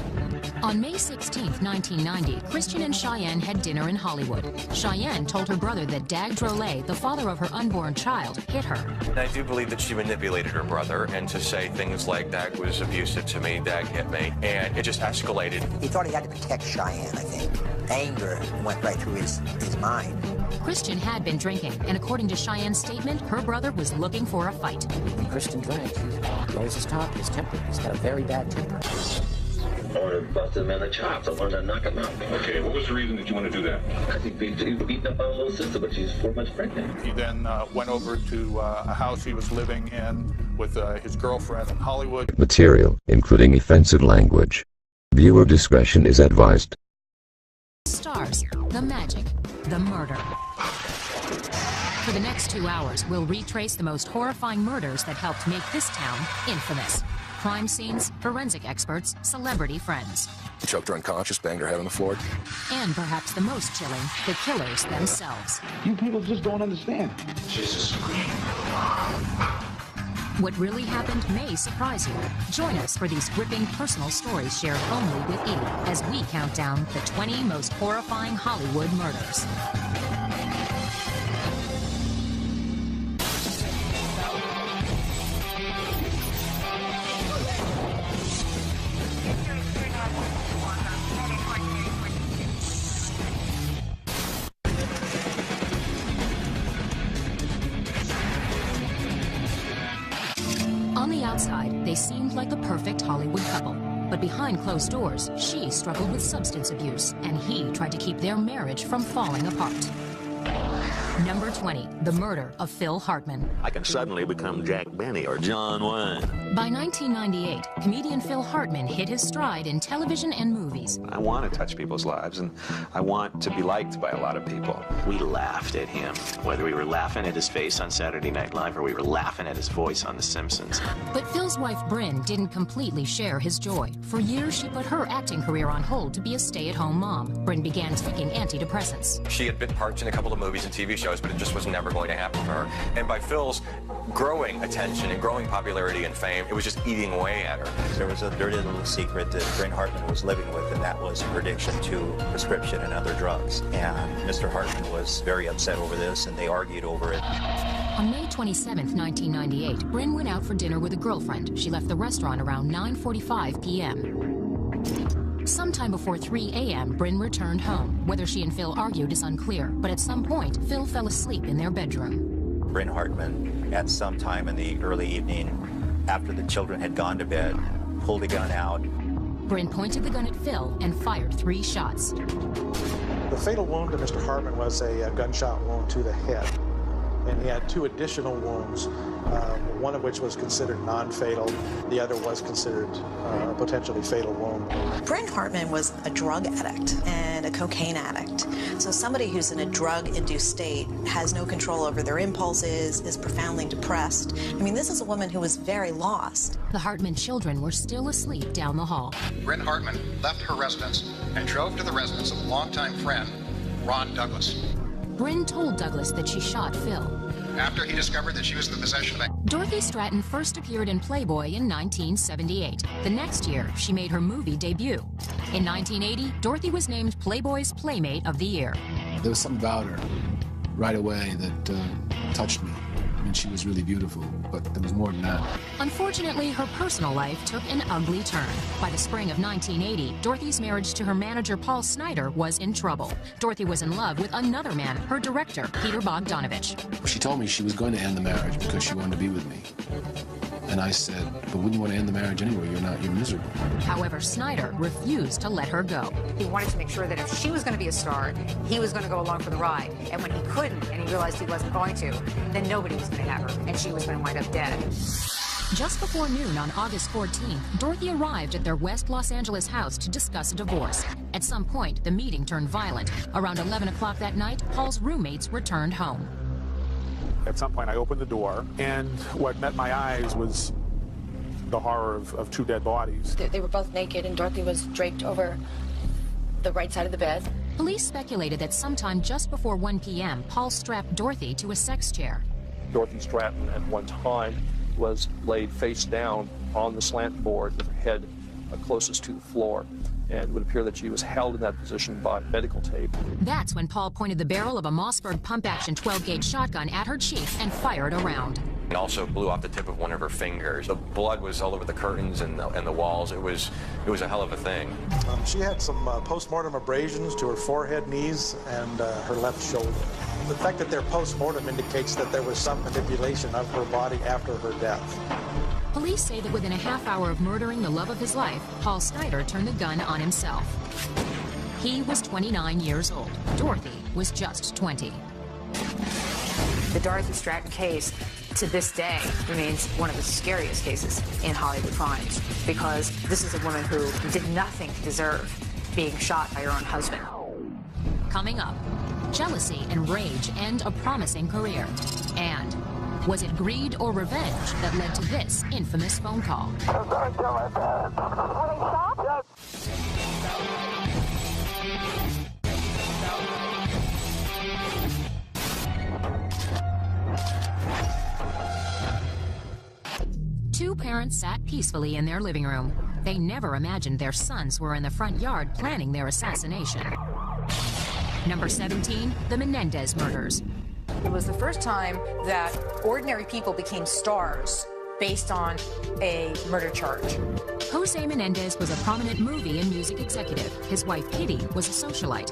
On May 16, 1990, Christian and Cheyenne had dinner in Hollywood. Cheyenne told her brother that Dag Drolet, the father of her unborn child, hit her. And I do believe that she manipulated her brother, and to say things like, Dag was abusive to me, Dag hit me, and it just escalated. He thought he had to protect Cheyenne, I think. Anger went right through his mind. Christian had been drinking, and according to Cheyenne's statement, her brother was looking for a fight. When Christian drank, he lowers his top, his temper. He's got a very bad temper. I wanted to bust him in the chops. I wanted to knock him out. Okay, what was the reason that you want to do that? Because he beat up our little sister, but she's 4 months pregnant. He then went over to a house he was living in with his girlfriend in Hollywood. Material, including offensive language. Viewer discretion is advised. Stars, the magic, the murder. For the next 2 hours, we'll retrace the most horrifying murders that helped make this town infamous. Crime scenes, forensic experts, celebrity friends. Choked her unconscious, banged her head on the floor. And perhaps the most chilling, the killers themselves. You people just don't understand. Jesus. What really happened may surprise you. Join us for these gripping personal stories shared only with Edie as we count down the 20 most horrifying Hollywood murders. On the outside, they seemed like a perfect Hollywood couple. But behind closed doors, she struggled with substance abuse, and he tried to keep their marriage from falling apart. Number 20, the murder of Phil Hartman. I can suddenly become Jack Benny or John Wayne. By 1998, comedian Phil Hartman hit his stride in television and movies. I want to touch people's lives, and I want to be liked by a lot of people. We laughed at him, whether we were laughing at his face on Saturday Night Live or we were laughing at his voice on The Simpsons. But Phil's wife, Bryn, didn't completely share his joy. For years, she put her acting career on hold to be a stay-at-home mom. Bryn began taking antidepressants. She had been parts in a couple of movies and TV shows, but it just was never going to happen for her. And by Phil's growing attention and growing popularity and fame, it was just eating away at her. There was a dirty little secret that Bryn Hartman was living with, and that was her addiction to prescription and other drugs. And Mr. Hartman was very upset over this, and they argued over it. On May 27, 1998, Bryn went out for dinner with a girlfriend. She left the restaurant around 9:45 p.m. Sometime before 3 a.m., Bryn returned home. Whether she and Phil argued is unclear, but at some point, Phil fell asleep in their bedroom. Bryn Hartman, at some time in the early evening, after the children had gone to bed, pulled a gun out. Bryn pointed the gun at Phil and fired 3 shots. The fatal wound to Mr. Hartman was a gunshot wound to the head, and he had 2 additional wounds, one of which was considered non-fatal. The other was considered a potentially fatal wound. Bryn Hartman was a drug addict and a cocaine addict. So somebody who's in a drug-induced state has no control over their impulses, is profoundly depressed. I mean, this is a woman who was very lost. The Hartman children were still asleep down the hall. Bryn Hartman left her residence and drove to the residence of a longtime friend, Ron Douglas. Bryn told Douglas that she shot Phil. After he discovered that she was in the possession of a... Dorothy Stratton first appeared in Playboy in 1978. The next year, she made her movie debut. In 1980, Dorothy was named Playboy's Playmate of the Year. There was something about her right away that touched me. I mean, she was really beautiful, but there was more than that. Unfortunately, her personal life took an ugly turn. By the spring of 1980, Dorothy's marriage to her manager, Paul Snyder, was in trouble. Dorothy was in love with another man, her director, Peter Bogdanovich. She told me she was going to end the marriage because she wanted to be with me. And I said, but wouldn't you want to end the marriage anyway? You're miserable. However, Snyder refused to let her go. He wanted to make sure that if she was going to be a star, he was going to go along for the ride. And when he couldn't, and he realized he wasn't going to, then nobody was going to have her, and she was going to wind up dead. Just before noon on August 14th, Dorothy arrived at their West Los Angeles house to discuss a divorce. At some point, the meeting turned violent. Around 11 o'clock that night, Paul's roommates returned home. At some point, I opened the door, and what met my eyes was the horror of 2 dead bodies. They were both naked, and Dorothy was draped over the right side of the bed. Police speculated that sometime just before 1 p.m., Paul strapped Dorothy to a sex chair. Dorothy Stratton at one time was laid face down on the slant board with her head closest to the floor, and it would appear that she was held in that position by medical tape. That's when Paul pointed the barrel of a Mossberg pump-action 12-gauge shotgun at her cheek and fired a round. And also blew off the tip of one of her fingers. The blood was all over the curtains and the walls. It was a hell of a thing. She had some post-mortem abrasions to her forehead, knees, and her left shoulder. The fact that they're post-mortem indicates that there was some manipulation of her body after her death. Police say that within a half hour of murdering the love of his life, Paul Snyder turned the gun on himself. He was 29 years old. Dorothy was just 20. The Dorothy Stratton case, to this day, remains one of the scariest cases in Hollywood crimes, because this is a woman who did nothing to deserve being shot by her own husband. Coming up, jealousy and rage end a promising career. And was it greed or revenge that led to this infamous phone call? I'm going to kill my parents. Two parents sat peacefully in their living room. They never imagined their sons were in the front yard planning their assassination. Number 17, the Menendez murders. It was the first time that ordinary people became stars based on a murder charge. Jose Menendez was a prominent movie and music executive. His wife, Kitty, was a socialite.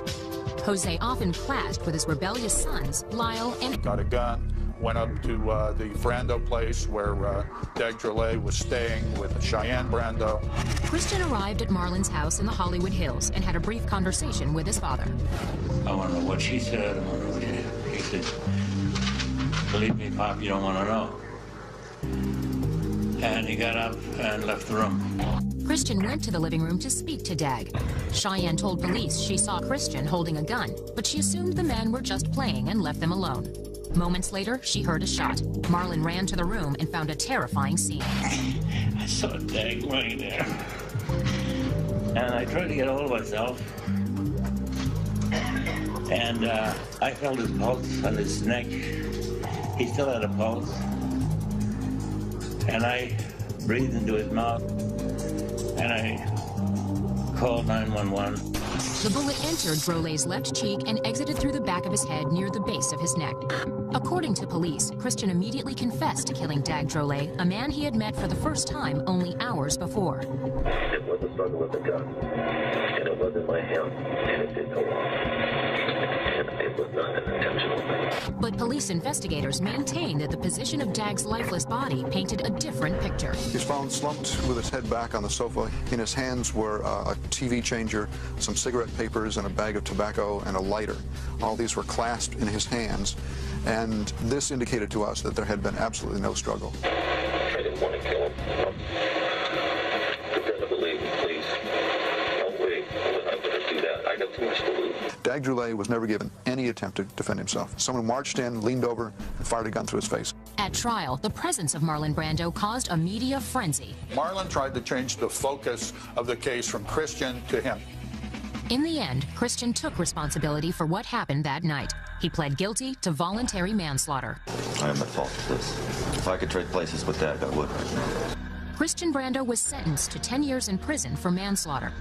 Jose often clashed with his rebellious sons, Lyle and... Got a gun, went up to the Brando place where Dag Drolet was staying with Cheyenne Brando. Christian arrived at Marlon's house in the Hollywood Hills and had a brief conversation with his father. I want to know what she said. I want to know what she said. Believe me, Pop, you don't want to know. And he got up and left the room. Christian went to the living room to speak to Dag. Cheyenne told police she saw Christian holding a gun, but she assumed the men were just playing and left them alone. Moments later, she heard a shot. Marlon ran to the room and found a terrifying scene. I saw Dag lying there. And I tried to get hold of myself. And I felt his pulse on his neck. He still had a pulse. And I breathed into his mouth. And I called 911. The bullet entered Drolet's left cheek and exited through the back of his head near the base of his neck. According to police, Christian immediately confessed to killing Dag Drolet, a man he had met for the first time only hours before. It was a struggle with the gun, and it was in my hand, and it did go off. And it was not an intentional thing. But police investigators maintain that the position of Dag's lifeless body painted a different picture. He's found slumped with his head back on the sofa. In his hands were a TV changer, some cigarette papers, and a bag of tobacco and a lighter. All these were clasped in his hands, and this indicated to us that there had been absolutely no struggle. I didn't want to kill him. Pretend to believe me, please. Don't wait. I'm not going to do that. I got too much to lose. Dag Drolet was never given any attempt to defend himself. Someone marched in, leaned over, and fired a gun through his face. At trial, the presence of Marlon Brando caused a media frenzy. Marlon tried to change the focus of the case from Christian to him. In the end, Christian took responsibility for what happened that night. He pled guilty to voluntary manslaughter. I am at fault for this. If I could trade places with Dag, I would. Christian Brando was sentenced to 10 years in prison for manslaughter.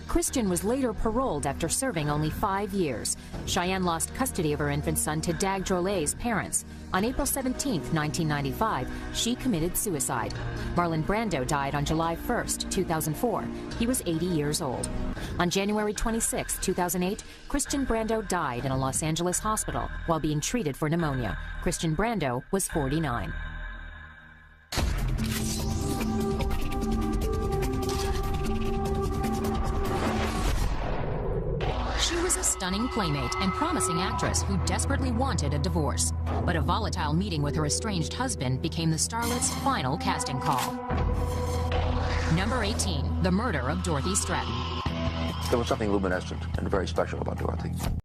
Christian was later paroled after serving only 5 years. Cheyenne lost custody of her infant son to Dag Drolet's parents. On April 17, 1995, she committed suicide. Marlon Brando died on July 1, 2004. He was 80 years old. On January 26, 2008, Christian Brando died in a Los Angeles hospital while being treated for pneumonia. Christian Brando was 49. She was a stunning playmate and promising actress who desperately wanted a divorce. But a volatile meeting with her estranged husband became the starlet's final casting call. Number 18, the murder of Dorothy Stratton. There was something luminescent and very special about Dorothy.